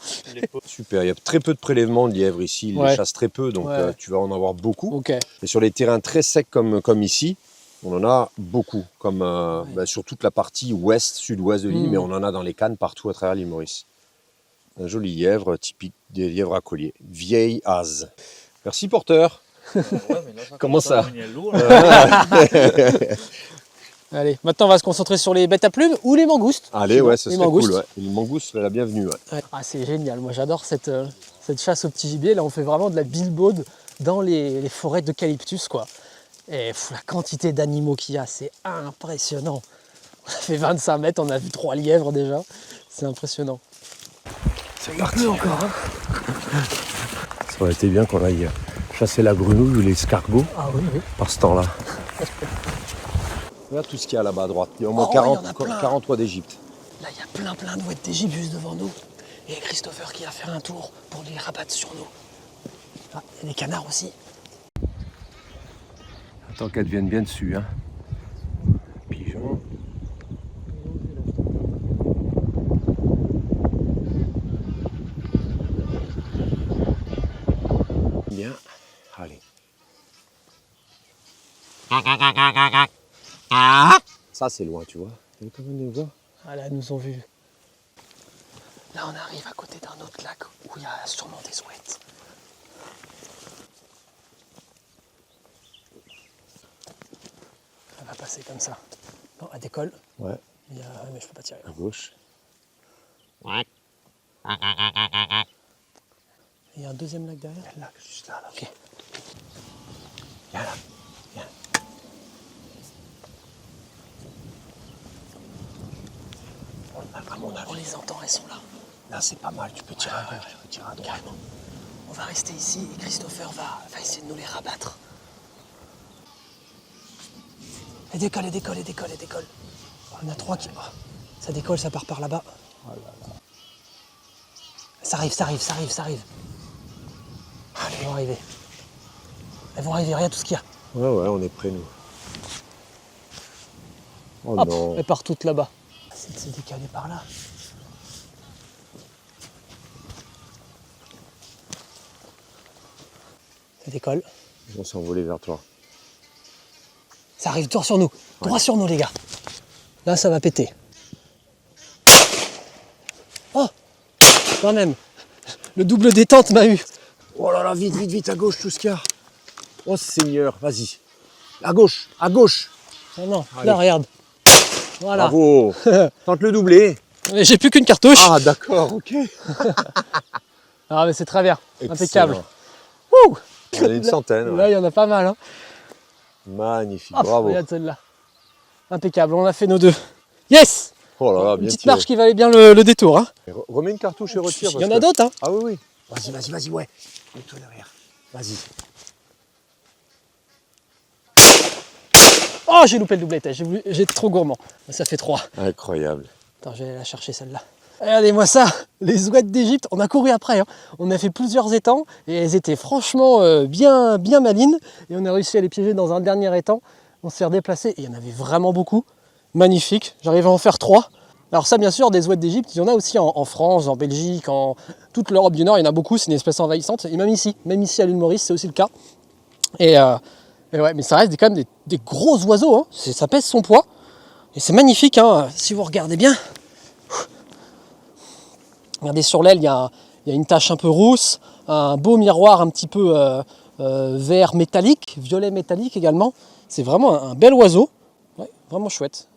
Super. Il y a très peu de prélèvements de lièvres ici. Ils Ouais. les chassent très peu. Donc, Ouais. tu vas en avoir beaucoup. Ok. Et sur les terrains très secs comme ici, on en a beaucoup. Comme sur toute la partie ouest, sud-ouest de l'île. Mm. Mais on en a dans les cannes partout à travers l'île Maurice. Un joli lièvre, typique des lièvres à collier. Vieille hase. Merci, porteur. Ouais, mais là, ça Comment commence à ça devenir lourd, là. Allez, maintenant, on va se concentrer sur les bêtes à plumes ou les mangoustes. Allez, ouais, ce Les serait mangoustes. cool. Ouais. Une mangouste, la bienvenue. Ouais. Ouais. Ah, c'est génial. Moi, j'adore cette chasse au petit gibier. Là, on fait vraiment de la bilbaude dans les forêts d'eucalyptus, quoi. Et la quantité d'animaux qu'il y a, c'est impressionnant. On a fait 25 mètres, on a vu 3 lièvres déjà. C'est impressionnant. C'est parti Encore, hein. Ça aurait été bien qu'on aille chasser la grenouille ou l'escargot Ah oui, oui. par ce temps-là. Regarde tout ce qu'il y a là-bas à droite. Il y a au moins Oh, 40, il y en a plein. 40 oies d'Égypte. Là, il y a plein d'ouettes d'Égypte juste devant nous. Et Christopher qui va faire un tour pour les rabattre sur nous. Ah, il y a des canards aussi. Attends qu'elles viennent bien dessus. Hein. Pigeon. Bien. Allez. Ça c'est loin, tu vois. T'as vu comment on les voit? Ah là, elles nous ont vus. Là, on arrive à côté d'un autre lac où il y a sûrement des ouettes. Elle va passer comme ça. Non, elle décolle. Ouais. Mais je peux pas tirer. À gauche. Il y a un deuxième lac derrière. Là, juste là. Ok. Viens là. Viens. À mon avis. On les entend, elles sont là. Là c'est pas mal. Tu peux tirer à gauche, tu peux tirer à droite. On va rester ici et Christopher va essayer de nous les rabattre. Elle décolle, elle décolle, elle décolle, elle décolle. Il y en a 3 qui... Oh, ça décolle, ça part par là-bas. Oh là là. Ça arrive, ça arrive, ça arrive, ça arrive. Allez, elles vont arriver. Elles vont arriver, regarde tout ce qu'il y a. Ouais, on est prêts nous. Oh Hop, non. elles partent toutes là-bas. C'est décalé par là. Ça décolle. Ils vont s'envoler vers toi. Ça arrive droit sur nous. Droit sur nous, les gars. Là, ça va péter. Oh, quand même. Le double détente m'a eu. Oh là là, vite, vite, vite, à gauche, tout ce qu'il y a. Oh Seigneur, vas-y. À gauche, à gauche. Non, non, Allez. là, regarde. Voilà. Bravo. Tente le doublé. Mais j'ai plus qu'une cartouche. Ah d'accord, ok. Ah, mais c'est très bien. Excellent. Impeccable. Wouh. Il y en a une centaine. ouais. Là, il y en a pas mal. Hein. Magnifique, Hop, bravo. regarde celle-là. Impeccable, on a fait nos 2. Yes. Oh là là, Une bien petite tiré. marche qui valait bien le détour. Hein. Remets une cartouche et retire. Il y en a d'autres. Hein. Ah oui, oui. Vas-y, vas-y, vas-y, ouais. Mets-toi derrière. Vas-y. Oh, j'ai loupé le double tête. J'étais trop gourmand. Ça fait 3. Incroyable. Attends, je vais aller la chercher celle-là. Regardez-moi ça, les ouettes d'Égypte. On a couru après. Hein. On a fait plusieurs étangs et elles étaient franchement bien malines. Et on a réussi à les piéger dans un dernier étang. On s'est redéplacé et il y en avait vraiment beaucoup. Magnifique. J'arrive à en faire 3. Alors ça, bien sûr, des ouettes d'Égypte, il y en a aussi en France, en Belgique, en toute l'Europe du Nord. Il y en a beaucoup. C'est une espèce envahissante. Et même ici à l'île Maurice, c'est aussi le cas. Et ouais, mais ça reste quand même des gros oiseaux. Hein. Ça pèse son poids. Et c'est magnifique. Hein. Si vous regardez bien. Regardez sur l'aile, il y a une tache un peu rousse, un beau miroir un petit peu vert métallique, violet métallique également. C'est vraiment un bel oiseau, ouais, vraiment chouette.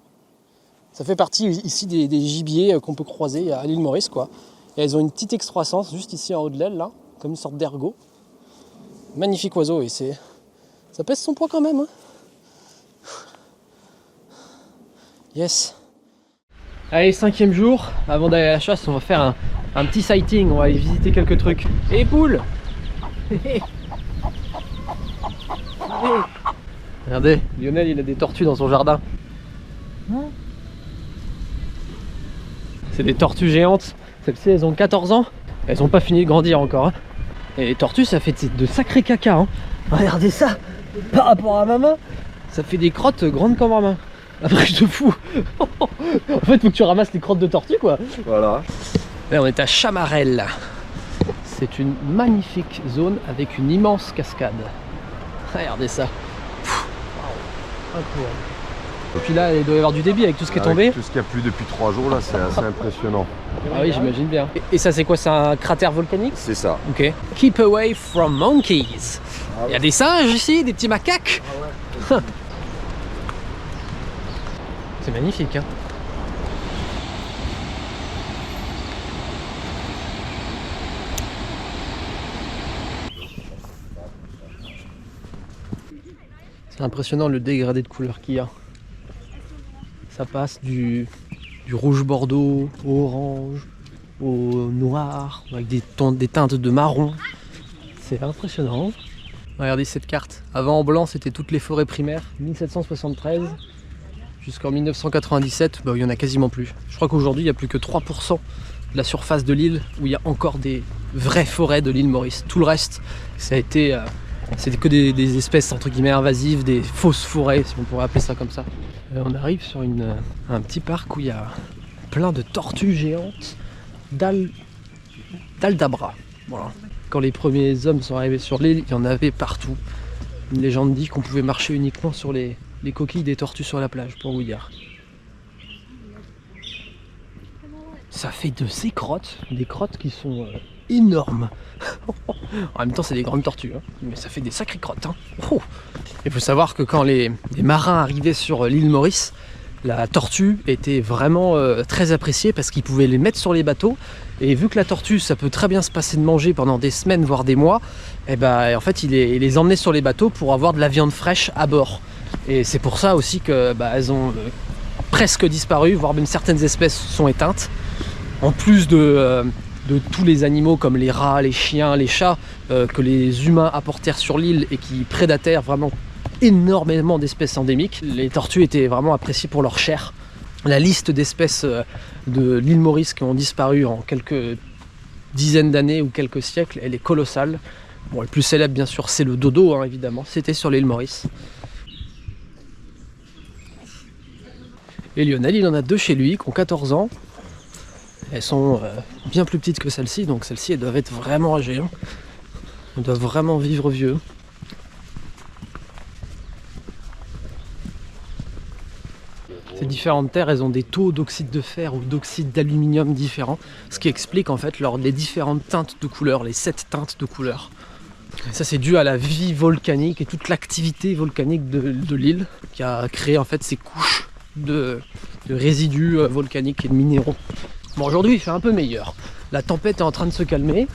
Ça fait partie ici des gibiers qu'on peut croiser à l'île Maurice, quoi. Et elles ont une petite excroissance juste ici en haut de l'aile, là, comme une sorte d'ergot. Magnifique oiseau, et ça pèse son poids quand même. Hein. Yes. Allez, 5e jour, avant d'aller à la chasse, on va faire un petit sighting, on va aller visiter quelques trucs. Et poules. Regardez, Lionel il a des tortues dans son jardin. C'est des tortues géantes, celles-ci elles ont 14 ans, elles n'ont pas fini de grandir encore. Hein. Et les tortues ça fait de sacrés caca. Hein. Regardez ça, par rapport à ma main, ça fait des crottes grandes comme ma main. Après je te fous. En fait faut que tu ramasses les crottes de tortue quoi. Voilà. Là on est à Chamarelles. C'est une magnifique zone avec une immense cascade. Regardez ça. Wow. Incroyable. Et puis là il doit y avoir du débit avec tout ce qui est tombé. Tout ce qu'il y a plu depuis 3 jours là, c'est assez impressionnant. Ah oui j'imagine bien. Et ça c'est quoi? C'est un cratère volcanique? C'est ça. Ok. Keep away from monkeys. Il y a des singes ici, des petits macaques. C'est magnifique hein. C'est impressionnant le dégradé de couleurs qu'il y a. Ça passe du rouge bordeaux au orange, au noir, avec des teintes de marron. C'est impressionnant. Regardez cette carte. Avant en blanc c'était toutes les forêts primaires, 1773 jusqu'en 1997, bah, il n'y en a quasiment plus. Je crois qu'aujourd'hui il n'y a plus que 3% de la surface de l'île où il y a encore des vraies forêts de l'île Maurice. Tout le reste, ça a été, c'était que des espèces entre guillemets invasives, des fausses forêts si on pourrait appeler ça comme ça. On arrive sur un petit parc où il y a plein de tortues géantes d'Aldabra. Voilà. Quand les premiers hommes sont arrivés sur l'île, il y en avait partout. Une légende dit qu'on pouvait marcher uniquement sur les coquilles des tortues sur la plage, pour vous dire. Ça fait de ces crottes, des crottes qui sont énormes. En même temps, c'est des grandes tortues, hein, mais ça fait des sacrées crottes. Hein. Oh. Il faut savoir que quand les marins arrivaient sur l'île Maurice, la tortue était vraiment très appréciée parce qu'ils pouvaient les mettre sur les bateaux. Et vu que la tortue, ça peut très bien se passer de manger pendant des semaines, voire des mois, et ben, en fait, ils les emmenaient sur les bateaux pour avoir de la viande fraîche à bord. Et c'est pour ça aussi que elles ont presque disparu, voire même certaines espèces sont éteintes. En plus de tous les animaux comme les rats, les chiens, les chats que les humains apportèrent sur l'île et qui prédatèrent vraiment énormément d'espèces endémiques. Les tortues étaient vraiment appréciées pour leur chair. La liste d'espèces de l'île Maurice qui ont disparu en quelques dizaines d'années ou quelques siècles, elle est colossale. Bon, le plus célèbre bien sûr c'est le dodo, hein, évidemment, c'était sur l'île Maurice. Et Lionel, il en a 2 chez lui qui ont 14 ans. Elles sont bien plus petites que celles-ci, donc celles-ci elles doivent être vraiment âgées. Hein. Elles doivent vraiment vivre vieux. Ces différentes terres, elles ont des taux d'oxyde de fer ou d'oxyde d'aluminium différents, ce qui explique en fait les différentes teintes de couleurs, les 7 teintes de couleurs. Et ça c'est dû à la vie volcanique et toute l'activité volcanique de l'île qui a créé en fait ces couches de résidus volcaniques et de minéraux. Bon, aujourd'hui il fait un peu meilleur, la tempête est en train de se calmer,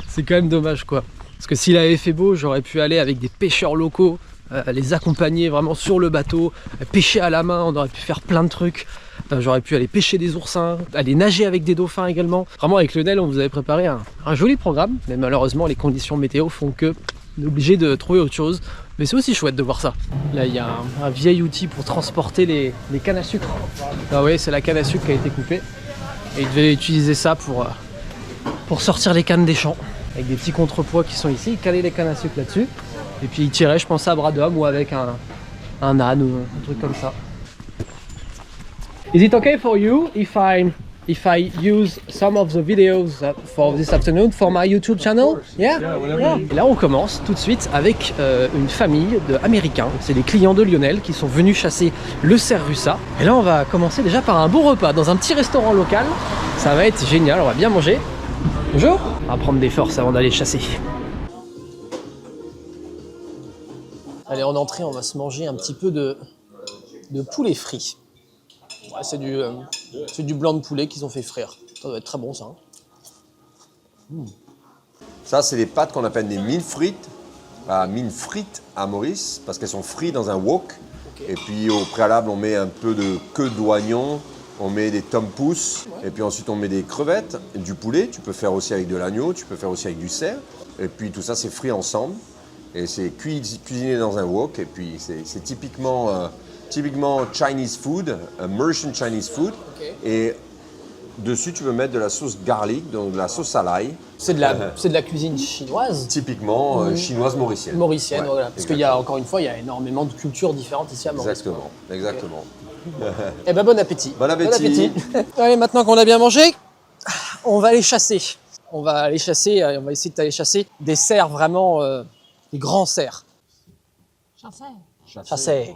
c'est quand même dommage quoi. Parce que s'il avait fait beau, j'aurais pu aller avec des pêcheurs locaux, les accompagner vraiment sur le bateau, pêcher à la main, on aurait pu faire plein de trucs. J'aurais pu aller pêcher des oursins, aller nager avec des dauphins également. Vraiment avec Lionel on vous avait préparé un joli programme, mais malheureusement les conditions météo font que on est obligé de trouver autre chose. Mais c'est aussi chouette de voir ça. Là il y a un vieil outil pour transporter les cannes à sucre. Ah oui, c'est la canne à sucre qui a été coupée. Et il devait utiliser ça pour sortir les cannes des champs. Avec des petits contrepoids qui sont ici, il calait les cannes à sucre là-dessus. Et puis il tirait, je pense, à bras d'homme ou avec un âne ou un truc comme ça. Is it okay for you if I use some of the videos for this afternoon for my YouTube channel? Yeah? Yeah. Et là on commence tout de suite avec une famille d'Américains. C'est des clients de Lionel qui sont venus chasser le cerf russa. Et là on va commencer déjà par un bon repas dans un petit restaurant local. Ça va être génial, on va bien manger. Bonjour. On va prendre des forces avant d'aller chasser. Allez, en entrée, on va se manger un petit peu de poulet frit. Ouais, c'est du blanc de poulet qu'ils ont fait frire. Ça doit être très bon, ça. Hein. Ça, c'est les pâtes qu'on appelle des mines frites à Maurice, parce qu'elles sont frites dans un wok. Okay. Et puis au préalable, on met un peu de queue d'oignon, on met des tompous, et puis ensuite on met des crevettes, du poulet. Tu peux faire aussi avec de l'agneau, tu peux faire aussi avec du cerf. Et puis tout ça, c'est frit ensemble. Et c'est cuisiné dans un wok. Et puis c'est typiquement Chinese food, Merchant Chinese food. Okay. Et dessus, tu peux mettre de la sauce garlic, donc de la sauce à l'ail. C'est de la cuisine chinoise. Typiquement chinoise mauricienne. Mauricienne, ouais, voilà. Parce qu'il y a, encore une fois, il y a énormément de cultures différentes ici à Maurice. Exactement. Okay. Eh ben bon appétit. Bon appétit. Allez, maintenant qu'on a bien mangé, on va aller chasser. On va essayer d'aller chasser des cerfs vraiment, des grands cerfs. Chasser.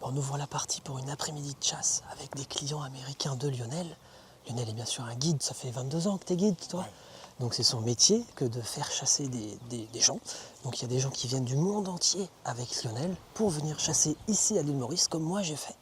On ouvre la partie pour une après-midi de chasse avec des clients américains de Lionel. Lionel est bien sûr un guide, ça fait 22 ans que tu es guide toi. Donc c'est son métier que de faire chasser des gens. Donc il y a des gens qui viennent du monde entier avec Lionel pour venir chasser ici à l'île Maurice comme moi j'ai fait.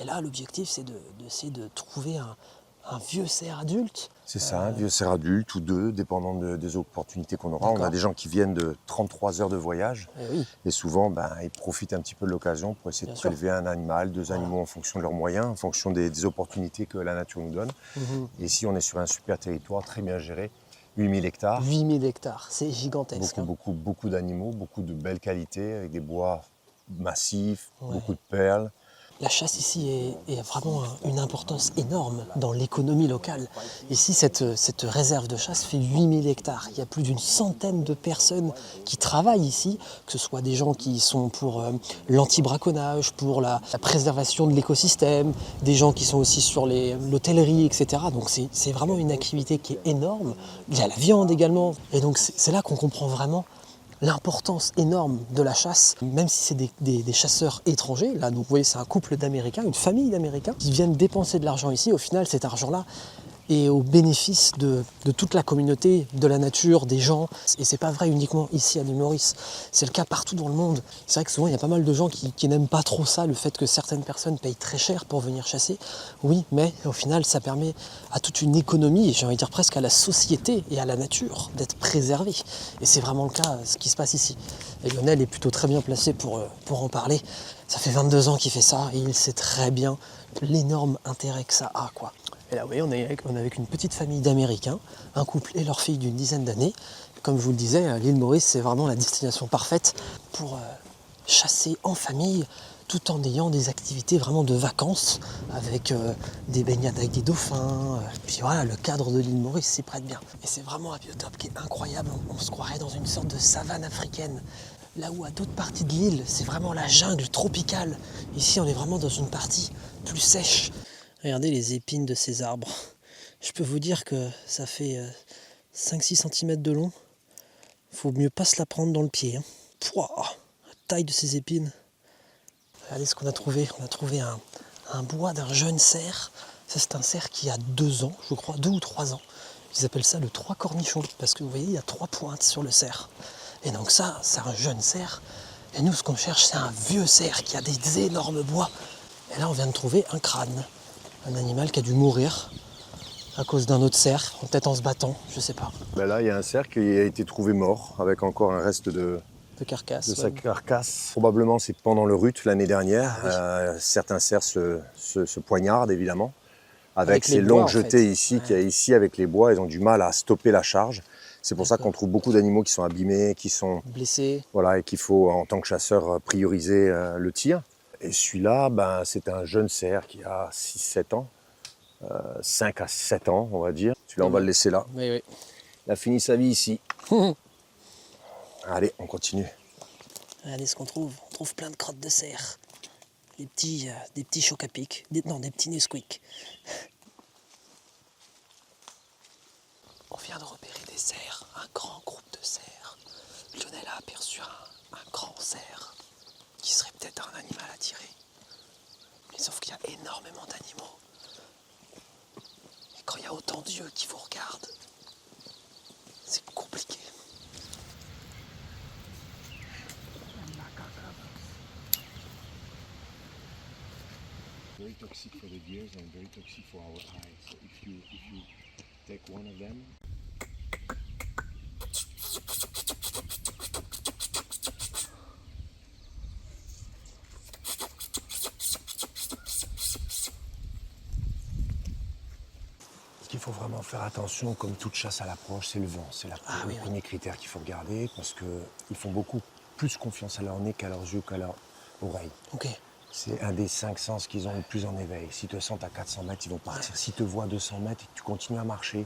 Et là, l'objectif, c'est d'essayer de trouver un vieux cerf adulte. C'est ça, un vieux cerf adulte ou deux, dépendant des opportunités qu'on aura. On a D'accord. des gens qui viennent de 33 heures de voyage Eh oui, et souvent ils profitent un petit peu de l'occasion pour essayer Bien de sûr. prélever un animal, deux Voilà. animaux en fonction de leurs moyens, en fonction des opportunités que la nature nous donne. Mhm. Et ici, on est sur un super territoire très bien géré, 8000 hectares, 8000 hectares, c'est gigantesque. beaucoup d'animaux, beaucoup de belles qualités, avec des bois massifs, Ouais. beaucoup de perles. La chasse ici est vraiment une importance énorme dans l'économie locale. Ici, cette réserve de chasse fait 8000 hectares. Il y a plus d'une centaine de personnes qui travaillent ici, que ce soit des gens qui sont pour l'anti-braconnage, pour la préservation de l'écosystème, des gens qui sont aussi sur l'hôtellerie, etc. Donc c'est vraiment une activité qui est énorme. Il y a la viande également. Et donc c'est là qu'on comprend vraiment l'importance énorme de la chasse, même si c'est des chasseurs étrangers. Là, vous voyez, c'est un couple d'Américains, une famille d'Américains qui viennent dépenser de l'argent ici. Au final, cet argent-là est au bénéfice de toute la communauté, de la nature, des gens. Et c'est pas vrai uniquement ici à l'île Maurice, c'est le cas partout dans le monde. C'est vrai que souvent, il y a pas mal de gens qui n'aiment pas trop ça, le fait que certaines personnes payent très cher pour venir chasser. Oui, mais au final, ça permet à toute une économie, et j'ai envie de dire presque à la société et à la nature, d'être préservée. Et c'est vraiment le cas, ce qui se passe ici. Et Lionel est plutôt très bien placé pour en parler. Ça fait 22 ans qu'il fait ça, et il sait très bien l'énorme intérêt que ça a, quoi. Et là, vous voyez, on est avec une petite famille d'Américains, un couple et leur fille d'une dizaine d'années. Comme je vous le disais, l'île Maurice, c'est vraiment la destination parfaite pour chasser en famille, tout en ayant des activités vraiment de vacances, avec des baignades avec des dauphins. Puis voilà, le cadre de l'île Maurice s'y prête bien. Et c'est vraiment un biotope qui est incroyable. On se croirait dans une sorte de savane africaine. Là où à d'autres parties de l'île, c'est vraiment la jungle tropicale. Ici, on est vraiment dans une partie plus sèche. Regardez les épines de ces arbres. Je peux vous dire que ça fait 5-6 cm de long. Faut mieux pas se la prendre dans le pied. Hein. Pouah, la taille de ces épines. Regardez ce qu'on a trouvé. On a trouvé un bois d'un jeune cerf. Ça, c'est un cerf qui a 2 ans, je crois, 2 ou 3 ans. Ils appellent ça le 3 cornichons, parce que vous voyez, il y a 3 pointes sur le cerf. Et donc ça, c'est un jeune cerf. Et nous, ce qu'on cherche, c'est un vieux cerf qui a des énormes bois. Et là, on vient de trouver un crâne. Un animal qui a dû mourir à cause d'un autre cerf, peut-être en se battant, je sais pas. Ben là, il y a un cerf qui a été trouvé mort, avec encore un reste de carcasse. De sa carcasse. Probablement, c'est pendant le rut l'année dernière. Ah oui. Certains cerfs se poignardent, évidemment. Avec Avec ces les longues bois, en jetées fait. ici, Ouais. qu'il y a ici avec les bois, ils ont du mal à stopper la charge. C'est pour ça D'accord. qu'on trouve beaucoup d'animaux qui sont abîmés, qui sont... Blessé. Voilà, et qu'il faut, en tant que chasseur, prioriser le tir. Et celui-là, ben, c'est un jeune cerf qui a 6-7 ans. 5 à 7 ans, on va dire. Celui-là, on va le laisser là. Oui. Il a fini sa vie ici. Allez, on continue. Regardez ce qu'on trouve. On trouve plein de crottes de cerf. Des petits chocs à pic. Des petits Nesquik. On vient de repérer des cerfs, un grand groupe de cerfs. Lionel a aperçu un grand cerf qui serait peut-être un animal à tirer. Mais sauf qu'il y a énormément d'animaux. Et quand il y a autant d'yeux qui vous regardent, c'est compliqué. Very toxic for the deers and very toxic for our eyes. So if you take one of them. Ce qu'il faut vraiment faire attention, comme toute chasse à l'approche, c'est le vent. C'est le premier critère qu'il faut regarder parce qu'ils font beaucoup plus confiance à leur nez qu'à leurs yeux, qu'à leurs oreilles. Ok. C'est un des 5 sens qu'ils ont le plus en éveil. S'ils te sentent à 400 mètres, ils vont partir. S'ils te voient à 200 mètres et que tu continues à marcher,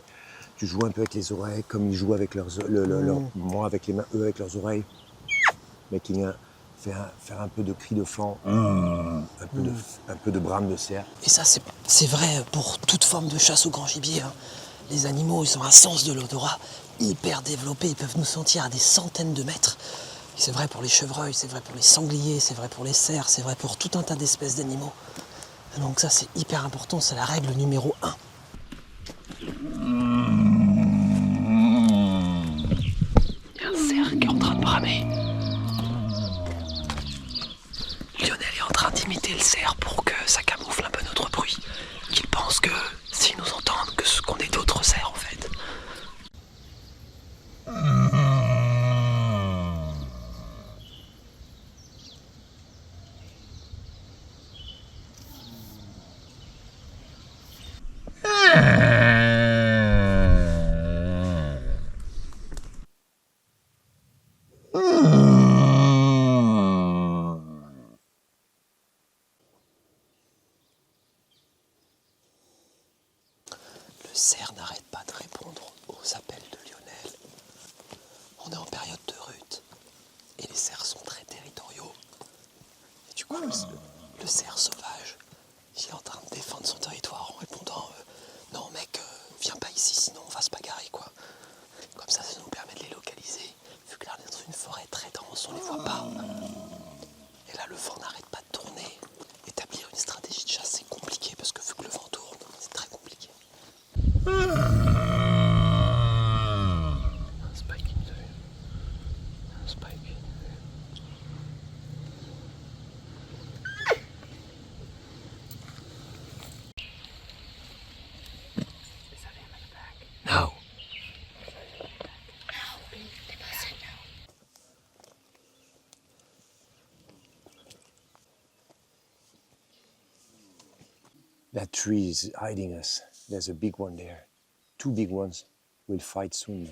tu joues un peu avec les oreilles, comme ils jouent avec moi avec les mains, eux avec leurs oreilles. Mais qui vient faire un peu de cri de flanc, un peu de brame de cerf. Et ça, c'est vrai pour toute forme de chasse au grand gibier. Hein. Les animaux, ils ont un sens de l'odorat hyper développé. Ils peuvent nous sentir à des centaines de mètres. C'est vrai pour les chevreuils, c'est vrai pour les sangliers, c'est vrai pour les cerfs, c'est vrai pour tout un tas d'espèces d'animaux. Donc ça, c'est hyper important, c'est la règle numéro 1. Il y a un cerf qui est en train de bramer. Lionel est en train d'imiter le cerf pour que ça camoufle un cerf n'arrête pas de répondre aux appels de Lionel. On est en période de rut et les cerfs sont très territoriaux. Et du coup, le cerf sauvage, il est en train de défendre son territoire en répondant non mec, viens pas ici sinon on va se bagarrer quoi. Comme ça nous permet de les localiser. Vu que là on est dans une forêt très dense, on les voit pas. Et là le vent n'arrête pas de tourner. Établir une stratégie de chasse c'est compliqué parce que vu que le vent tourne, c'est très compliqué. Un spike, vous avez vu ? Un spike. No. That tree is hiding us. There's a big one there. 2 big ones will fight soon.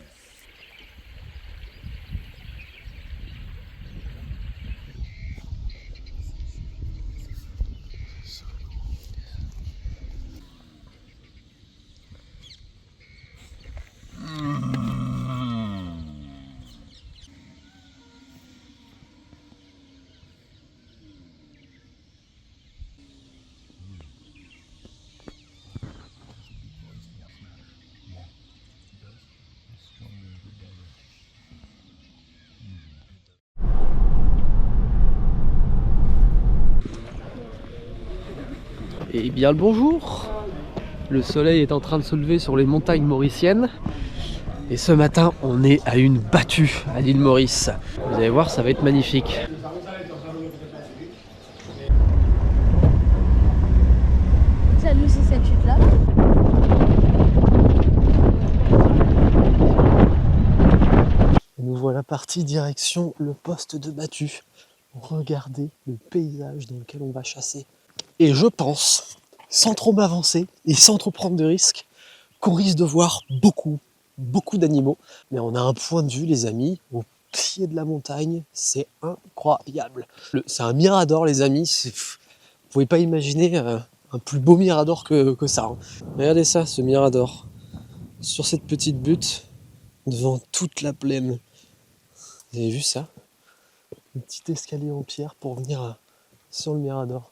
Et bien le bonjour. Le soleil est en train de se lever sur les montagnes mauriciennes. Et ce matin, on est à une battue à l'île Maurice. Vous allez voir, ça va être magnifique. Salut, c'est cette chute-là. Nous voilà partis direction le poste de battue. Regardez le paysage dans lequel on va chasser. Et je pense, sans trop m'avancer et sans trop prendre de risques, qu'on risque de voir beaucoup d'animaux. Mais on a un point de vue, les amis, au pied de la montagne. C'est incroyable. C'est un mirador, les amis. Vous pouvez pas imaginer un plus beau mirador que ça. Hein. Regardez ça, ce mirador. Sur cette petite butte, devant toute la plaine. Vous avez vu ça? Un petit escalier en pierre pour venir sur le mirador.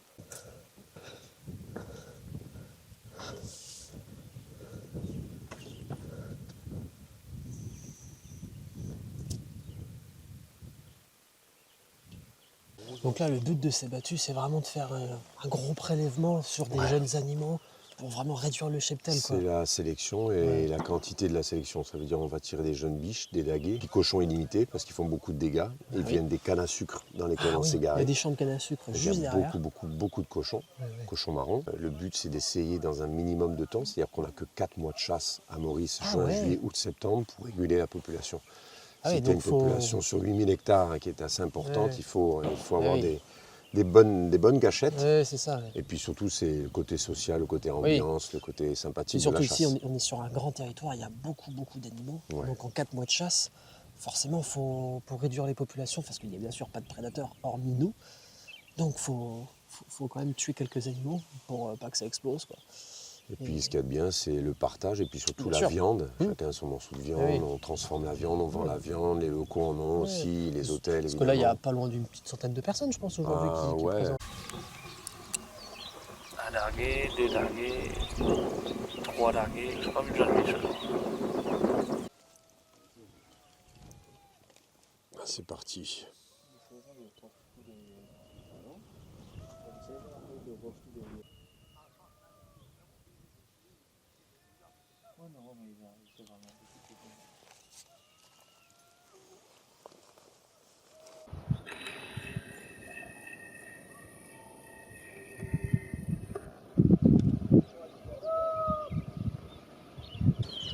Donc là, le but de ces battues, c'est vraiment de faire un gros prélèvement sur des jeunes animaux pour vraiment réduire le cheptel. C'est la sélection et la quantité de la sélection. Ça veut dire on va tirer des jeunes biches, des laguets, des cochons illimités parce qu'ils font beaucoup de dégâts. Ils viennent des cannes à sucre dans lesquelles on s'est Il y a garé. des champs de canne à sucre Il y juste a derrière. beaucoup de cochons, cochons marrons. Le but, c'est d'essayer dans un minimum de temps, c'est-à-dire qu'on n'a que 4 mois de chasse à Maurice, juin, juillet, août, septembre, pour réguler la population. Si tu as une population sur 8000 hectares qui est assez importante, il faut avoir des bonnes gâchettes. Ouais, c'est ça. Et puis surtout, c'est le côté social, le côté ambiance, le côté sympathique. Et surtout de la chasse. ici, on est sur un grand territoire, il y a beaucoup d'animaux. Ouais. Donc en 4 mois de chasse, forcément, pour réduire les populations, parce qu'il n'y a bien sûr pas de prédateurs hormis nous, donc faut quand même tuer quelques animaux pour pas que ça explose, quoi. Et puis ce qu'il y a de bien, c'est le partage et puis surtout Bien la sûr. viande. Chacun a son morceau de viande, Oui. on transforme la viande, on vend la viande, les locaux en ont aussi, les hôtels Parce que là, il y a évidemment. pas loin d'une petite centaine de personnes, je pense, aujourd'hui qui ouais. présentent. Un dargué, 2 dargués, 3 dargués, je n'ai pas vu de jeunes biches. C'est parti.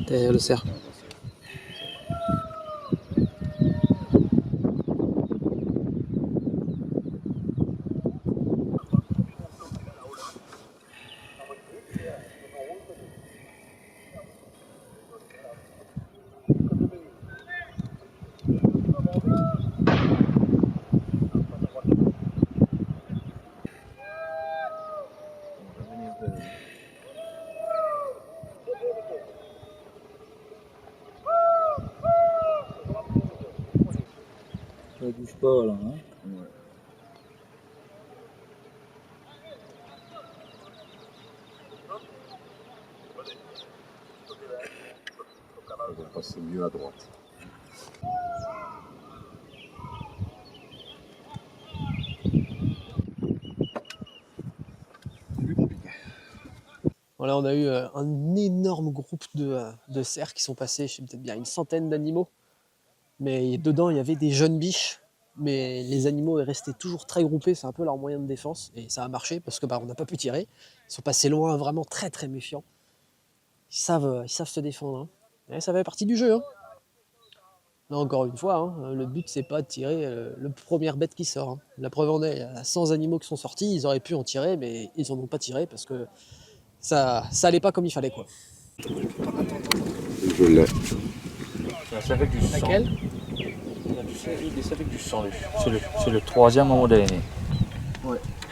Derrière le cerf. Ça bouge pas là, hein. Ouais. On va passer mieux à droite. Plus compliqué. Voilà, on a eu un énorme groupe de cerfs qui sont passés, je sais peut-être bien une centaine d'animaux. Mais dedans, il y avait des jeunes biches. Mais les animaux restaient toujours très groupés, c'est un peu leur moyen de défense. Et ça a marché parce que on n'a pas pu tirer. Ils sont passés loin, vraiment très très méfiants. Ils savent se défendre. Hein. Et ça fait partie du jeu. Hein. Là, encore une fois, hein, le but, c'est pas de tirer le première bête qui sort. Hein. La preuve en est, il y a 100 animaux qui sont sortis, ils auraient pu en tirer, mais ils en ont pas tiré parce que ça allait pas comme il fallait. Quoi. Je l'ai. C'est avec du sang. Laquelle? C'est avec du sang. C'est le troisième moment de l'année.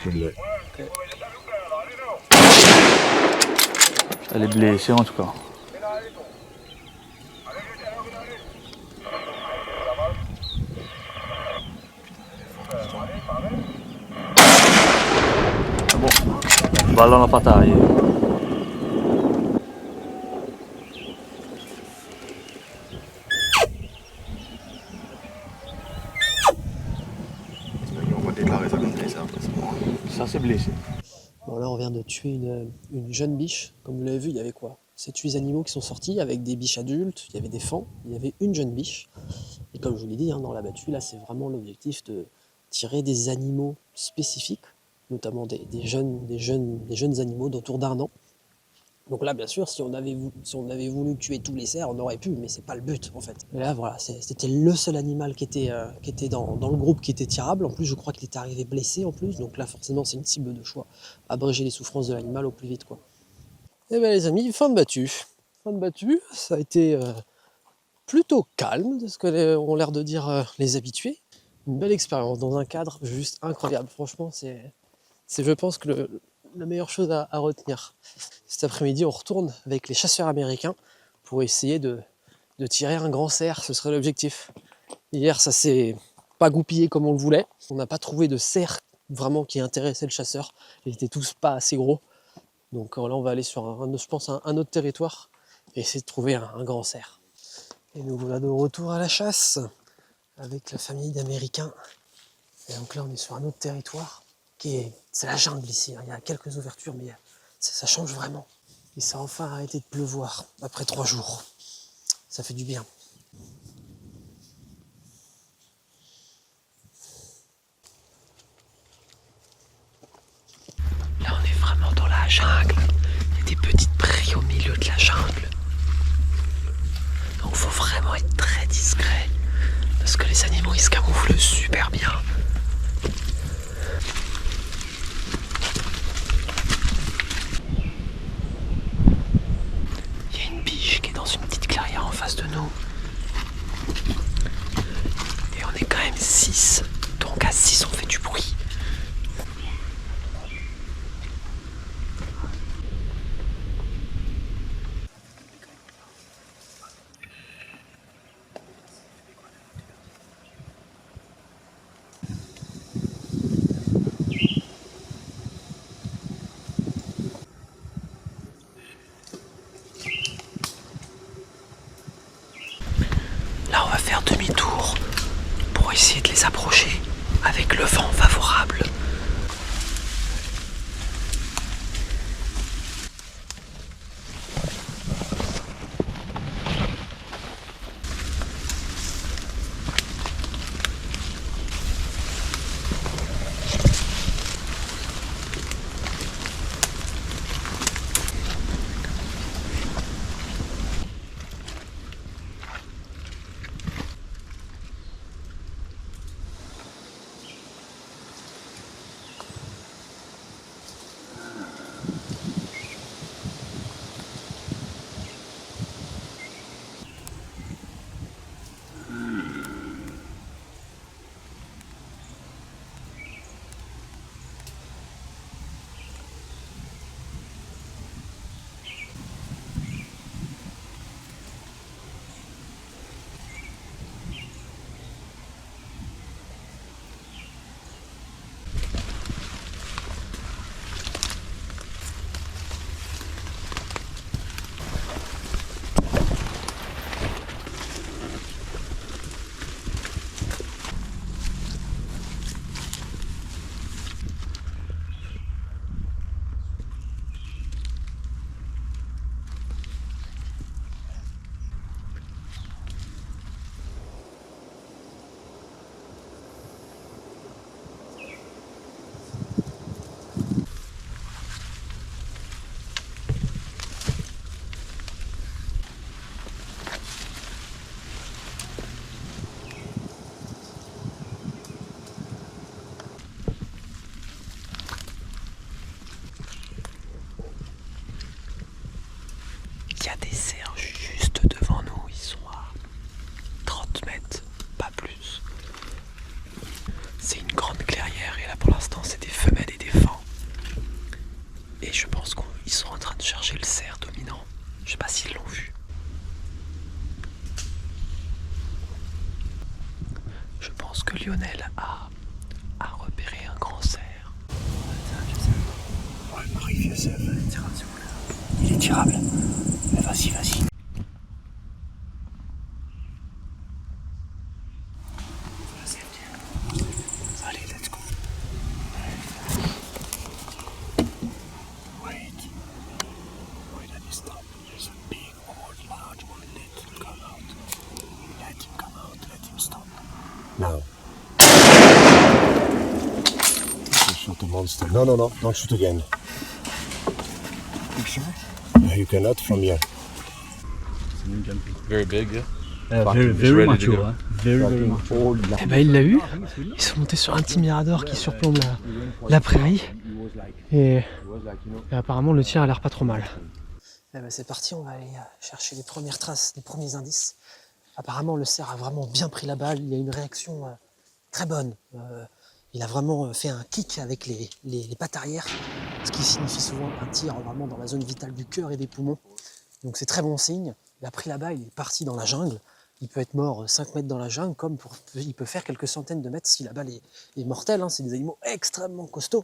Je l'ai. Elle est blessée en tout cas. Ah bon, balle dans la patte arrière. On va déclarer ça comme blessé après ça. Ça c'est blessé. Bon, là, on vient de tuer une jeune biche. Comme vous l'avez vu, il y avait quoi? 7-8 animaux qui sont sortis avec des biches adultes, il y avait des fans, il y avait une jeune biche. Et comme je vous l'ai dit, hein, dans la battue, là, c'est vraiment l'objectif de tirer des animaux spécifiques, notamment des jeunes animaux d'autour d'1 an. Donc là, bien sûr, si on avait voulu tuer tous les cerfs, on aurait pu, mais c'est pas le but en fait. Et là, voilà, c'était le seul animal qui était dans le groupe qui était tirable. En plus, je crois qu'il était arrivé blessé en plus, donc là, forcément, c'est une cible de choix. Abréger les souffrances de l'animal au plus vite, quoi. Et bien, les amis, fin de battue. Fin de battue, ça a été plutôt calme, de ce que ont l'air de dire les habitués. Une belle expérience dans un cadre juste incroyable. Franchement, c'est je pense que la meilleure chose à retenir. Cet après-midi, on retourne avec les chasseurs américains pour essayer de tirer un grand cerf, ce serait l'objectif. Hier, ça s'est pas goupillé comme on le voulait. On n'a pas trouvé de cerf vraiment qui intéressait le chasseur. Ils étaient tous pas assez gros. Donc là, on va aller sur, je pense, un autre territoire et essayer de trouver un grand cerf. Et nous voilà de retour à la chasse avec la famille d'Américains. Et donc là, on est sur un autre territoire. C'est la jungle ici, hein. Il y a quelques ouvertures, mais ça change vraiment. Et ça a enfin arrêté de pleuvoir après 3 jours. Ça fait du bien. Là, on est vraiment dans la jungle. Il y a des petites prairies au milieu de la jungle. Donc, il faut vraiment être très discret. Parce que les animaux, ils se camouflent super bien. De nous et on est quand même 6, donc à 6 on fait du bruit. Demi-tour pour essayer de les approcher avec le vent favorable. il y a des cerfs juste devant nous, ils sont à 30 mètres, pas plus. C'est une grande clairière et là pour l'instant c'est des femelles et des faons. Et je pense qu'ils sont en train de chercher le cerf dominant. Je sais pas s'ils l'ont vu. Je pense que Lionel a repéré un grand cerf. Ouais, Marie, vieux cerf. Il est tirable. Mais vas-y, vas-y. Allez, let's go. Wait, let it stop. There's a big old large one. Let him come out. Let him come out. Let him stop. Now. Shoot the monster. No, don't shoot again. You sure? No, you cannot from here. Very big, yeah. Very mature. Very mature. Eh ben il l'a eu. Ils sont montés sur un petit mirador qui surplombe la prairie. Et apparemment le tir a l'air pas trop mal. Eh ben c'est parti, on va aller chercher les premières traces, les premiers indices. Apparemment le cerf a vraiment bien pris la balle, il y a une réaction très bonne. Il a vraiment fait un kick avec les pattes arrière, ce qui signifie souvent un tir vraiment dans la zone vitale du cœur et des poumons. Donc c'est très bon signe. Il a pris la balle, il est parti dans la jungle. Il peut être mort 5 mètres dans la jungle, comme il peut faire quelques centaines de mètres si la balle est mortelle. Hein. C'est des animaux extrêmement costauds.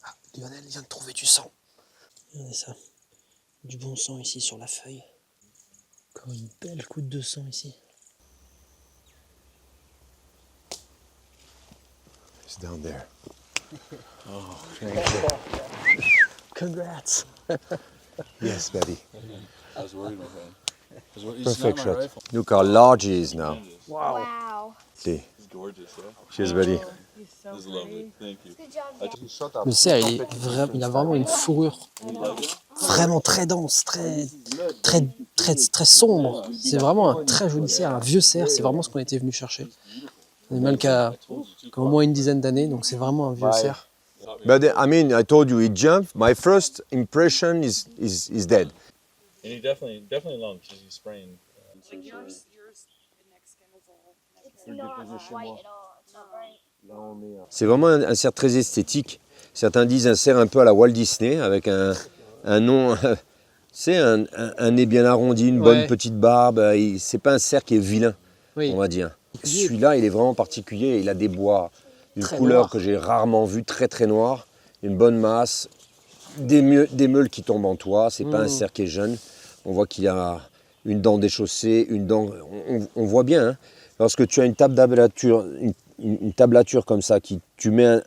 Ah, Lionel vient de trouver du sang. Regardez ça. Du bon sang ici sur la feuille. Encore une belle goutte de sang ici. It's down there. Congrats! Yes, buddy. I was worried about him. Perfect shot. Look how large he is now. Wow. See. He's gorgeous, yeah. Cheers, buddy. He's lovely. Thank you. Good job. Le cerf, il a vraiment une fourrure vraiment très dense, très sombre. C'est vraiment un très joli cerf, un vieux cerf. C'est vraiment ce qu'on était venu chercher. Un animal qui a au moins une dizaine d'années, donc c'est vraiment un vieux cerf. But I mean, I told you he jumped. My first impression is dead. And he definitely long because he's spraying. It's not white at all. It's not bright. C'est vraiment un cerf très esthétique. Certains disent un cerf un peu à la Walt Disney, avec un nom, c'est un nez bien arrondi, une bonne petite barbe. C'est pas un cerf qui est vilain, on va dire. Celui-là, il est vraiment particulier. Il a des bois d'une couleur que j'ai rarement vue, très très noire, une bonne masse, des meules qui tombent en toit. C'est pas un cerf qui est jeune. On voit qu'il a une dent déchaussée, une dent. On voit bien. Hein, lorsque tu as une tablature, une tablature comme ça, tu mets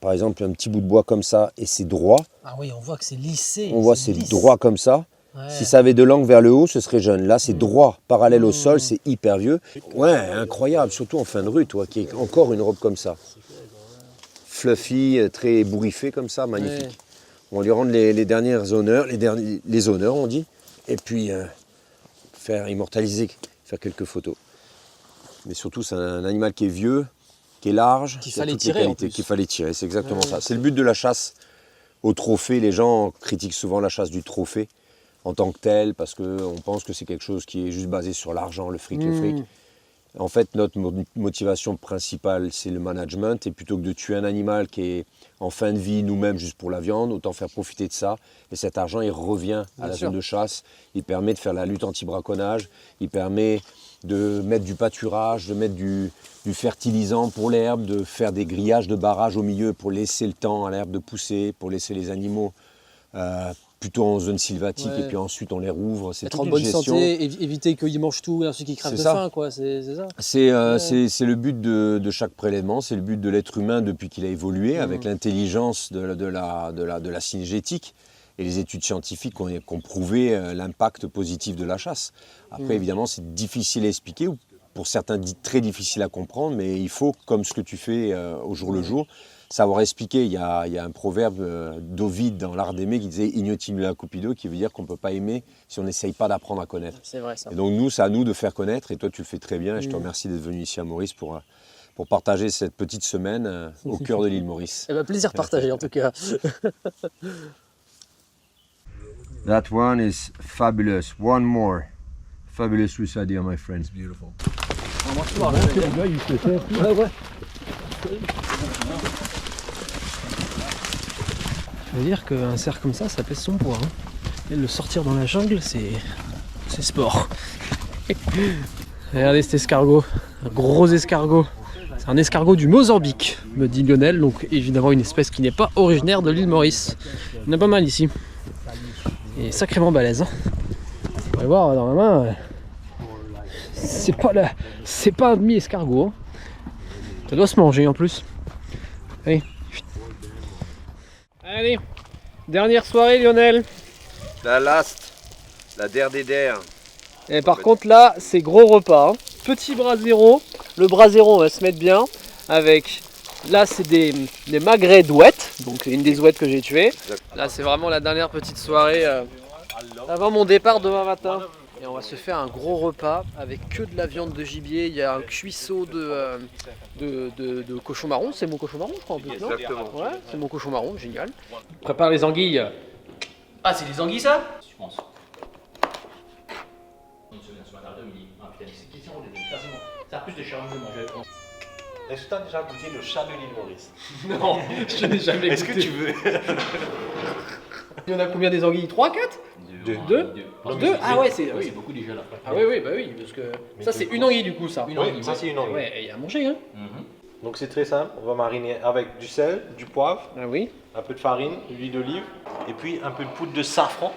par exemple un petit bout de bois comme ça et c'est droit. Ah oui, on voit que c'est lissé. On voit c'est droit comme ça. Ouais. Si ça avait de l'angle vers le haut, ce serait jeune. Là, c'est droit, parallèle au sol, c'est hyper vieux. Ouais, incroyable, surtout en fin de rue, toi, qui est encore une robe comme ça. Fluffy, très bourriffé comme ça, magnifique. Ouais. On lui rend les dernières honneurs, les honneurs, on dit. Et puis, faire immortaliser, faire quelques photos. Mais surtout, c'est un animal qui est vieux, qui est large, qu'il qui a fallait toutes tirer, les qualités, qu'il fallait tirer. C'est exactement ça. C'est le but de la chasse au trophée. Les gens critiquent souvent la chasse du trophée en tant que tel, parce qu'on pense que c'est quelque chose qui est juste basé sur l'argent, le fric. En fait, notre motivation principale, c'est le management. Et plutôt que de tuer un animal qui est en fin de vie, nous-mêmes, juste pour la viande, autant faire profiter de ça. Et cet argent, il revient à la zone de chasse. Il permet de faire la lutte anti-braconnage. Il permet de mettre du pâturage, de mettre du fertilisant pour l'herbe, de faire des grillages de barrage au milieu pour laisser le temps à l'herbe de pousser, pour laisser les animaux plutôt en zone sylvatique, et puis ensuite on les rouvre. C'est être en bonne santé, éviter qu'ils mangent tout et ensuite qu'ils crèvent de faim, quoi. C'est ça. C'est le but de chaque prélèvement, c'est le but de l'être humain depuis qu'il a évolué, avec l'intelligence de la synergétique et les études scientifiques qui ont prouvé l'impact positif de la chasse. Après, évidemment, c'est difficile à expliquer, ou pour certains très difficile à comprendre, mais il faut, comme ce que tu fais au jour le jour, savoir expliquer. Il y a un proverbe d'Ovide dans l'art d'aimer qui disait « ignotimula cupido », qui veut dire qu'on ne peut pas aimer si on n'essaye pas d'apprendre à connaître. C'est vrai, ça. Et donc nous, c'est à nous de faire connaître, et toi tu le fais très bien, et je te remercie d'être venu ici à Maurice pour pour partager cette petite semaine au cœur de l'île Maurice. Eh ben, plaisir partagé en tout cas. That one is fabulous. One more. Fabulous suicide here, my friends. Beautiful. Je veux dire qu'un cerf comme ça pèse son poids. Hein. Et le sortir dans la jungle, c'est sport. Regardez cet escargot, un gros escargot. C'est un escargot du Mozambique, me dit Lionel, donc évidemment une espèce qui n'est pas originaire de l'île Maurice. Il y en a pas mal ici. Et sacrément balèze. Hein. Vous pouvez voir dans la main, c'est pas un demi-escargot. Hein. Ça doit se manger en plus. Allez. Allez, dernière soirée Lionel. La last, la der des der. Et par contre là, c'est gros repas. Hein. Petit brasero. Le brasero, on va se mettre bien avec... Là, c'est des magrets d'ouettes. Donc une des ouettes que j'ai tuées. Là, c'est vraiment la dernière petite soirée avant mon départ demain matin. Et on va se faire un gros repas avec que de la viande de gibier. Il y a un cuisseau de cochon marron. C'est mon cochon marron, je crois, en plus, non ? Exactement. Ouais, c'est mon cochon marron, génial. On prépare les anguilles. Ah, c'est des anguilles, ça ? Je pense. Ça a plus de charme de manger. Est-ce que tu as déjà goûté le chat de l'île Maurice? Non, je n'ai jamais Est-ce goûté. que tu veux? Il y en a combien des anguilles? 3, 4? 2? 2? Ah ouais, c'est beaucoup déjà là. Ah oui, bah oui, parce que ça c'est une anguille du coup ça. Oui, ça c'est une anguille. Ouais, et il y a à manger hein. Donc c'est très simple, on va mariner avec du sel, du poivre, Ah oui. un peu de farine, de l'huile d'olive et puis un peu de poudre de safran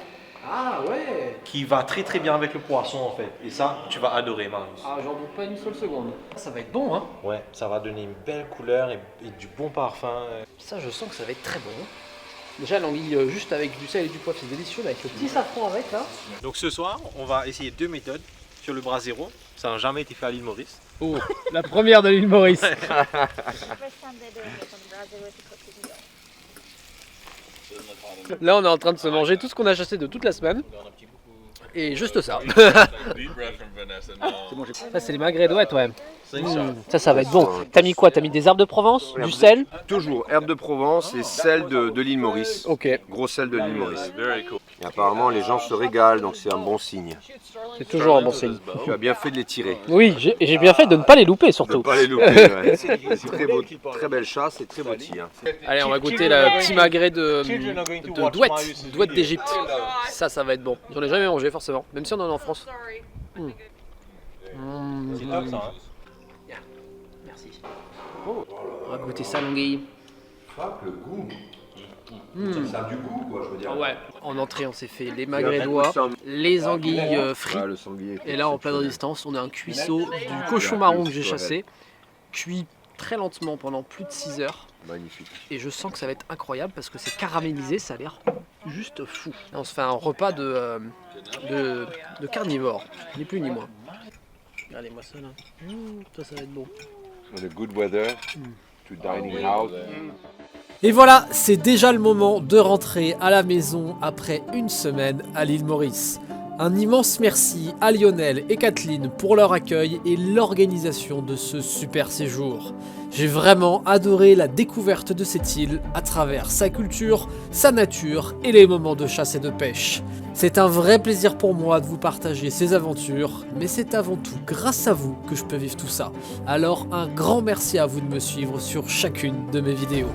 Ah ouais. qui va très très bien avec le poisson en fait. Et ça, tu vas adorer Marius. Ah j'en doute pas une seule seconde. Ça va être bon hein. Ouais, ça va donner une belle couleur et du bon parfum. Ça je sens que ça va être très bon. Hein. Déjà l'anguille juste avec du sel et du poivre c'est délicieux, mais avec le petit safran avec là. Donc ce soir, on va essayer 2 méthodes sur le brasero. Ça n'a jamais été fait à l'île Maurice. Oh, la première de l'île Maurice. Là on est en train de se manger tout ce qu'on a chassé de toute la semaine. Et juste ça. Ça c'est les magrets d'ouette ouais. Ça va être bon. T'as mis quoi? T'as mis des herbes de Provence? Du sel? Toujours herbe de Provence et sel de l'île Maurice. Ok. Gros sel de l'île Maurice. Et apparemment les gens se régalent, donc c'est un bon signe. C'est toujours un bon signe. Tu as bien fait de les tirer. Oui, j'ai bien fait de ne pas les louper De surtout. ne pas les louper. Ouais. C'est très beau, très belle chasse et très beau tir. Allez, on va goûter le petit magret de douette d'Égypte. Ça va être bon. J'en ai jamais mangé forcément, même si on en a en France. C'est top ça. Hein. Merci. On va goûter ça, l'anguille. Le goût. Ça a du goût quoi, je veux dire. Ouais, en entrée, on s'est fait les magrets d'oie, les anguilles frites. Ouais, le sanglier. Et là, en pleine résistance, on a un cuisseau du cochon marron que j'ai chassé, cuit très lentement pendant plus de 6 heures. Magnifique. Et je sens que ça va être incroyable parce que c'est caramélisé, ça a l'air juste fou. Là, on se fait un repas de carnivore, ni plus ni moins. Regardez-moi ça là. Ça va être bon. The good weather to dining out. Et voilà, c'est déjà le moment de rentrer à la maison après une semaine à l'île Maurice. Un immense merci à Lionel et Kathleen pour leur accueil et l'organisation de ce super séjour. J'ai vraiment adoré la découverte de cette île à travers sa culture, sa nature et les moments de chasse et de pêche. C'est un vrai plaisir pour moi de vous partager ces aventures, mais c'est avant tout grâce à vous que je peux vivre tout ça. Alors un grand merci à vous de me suivre sur chacune de mes vidéos.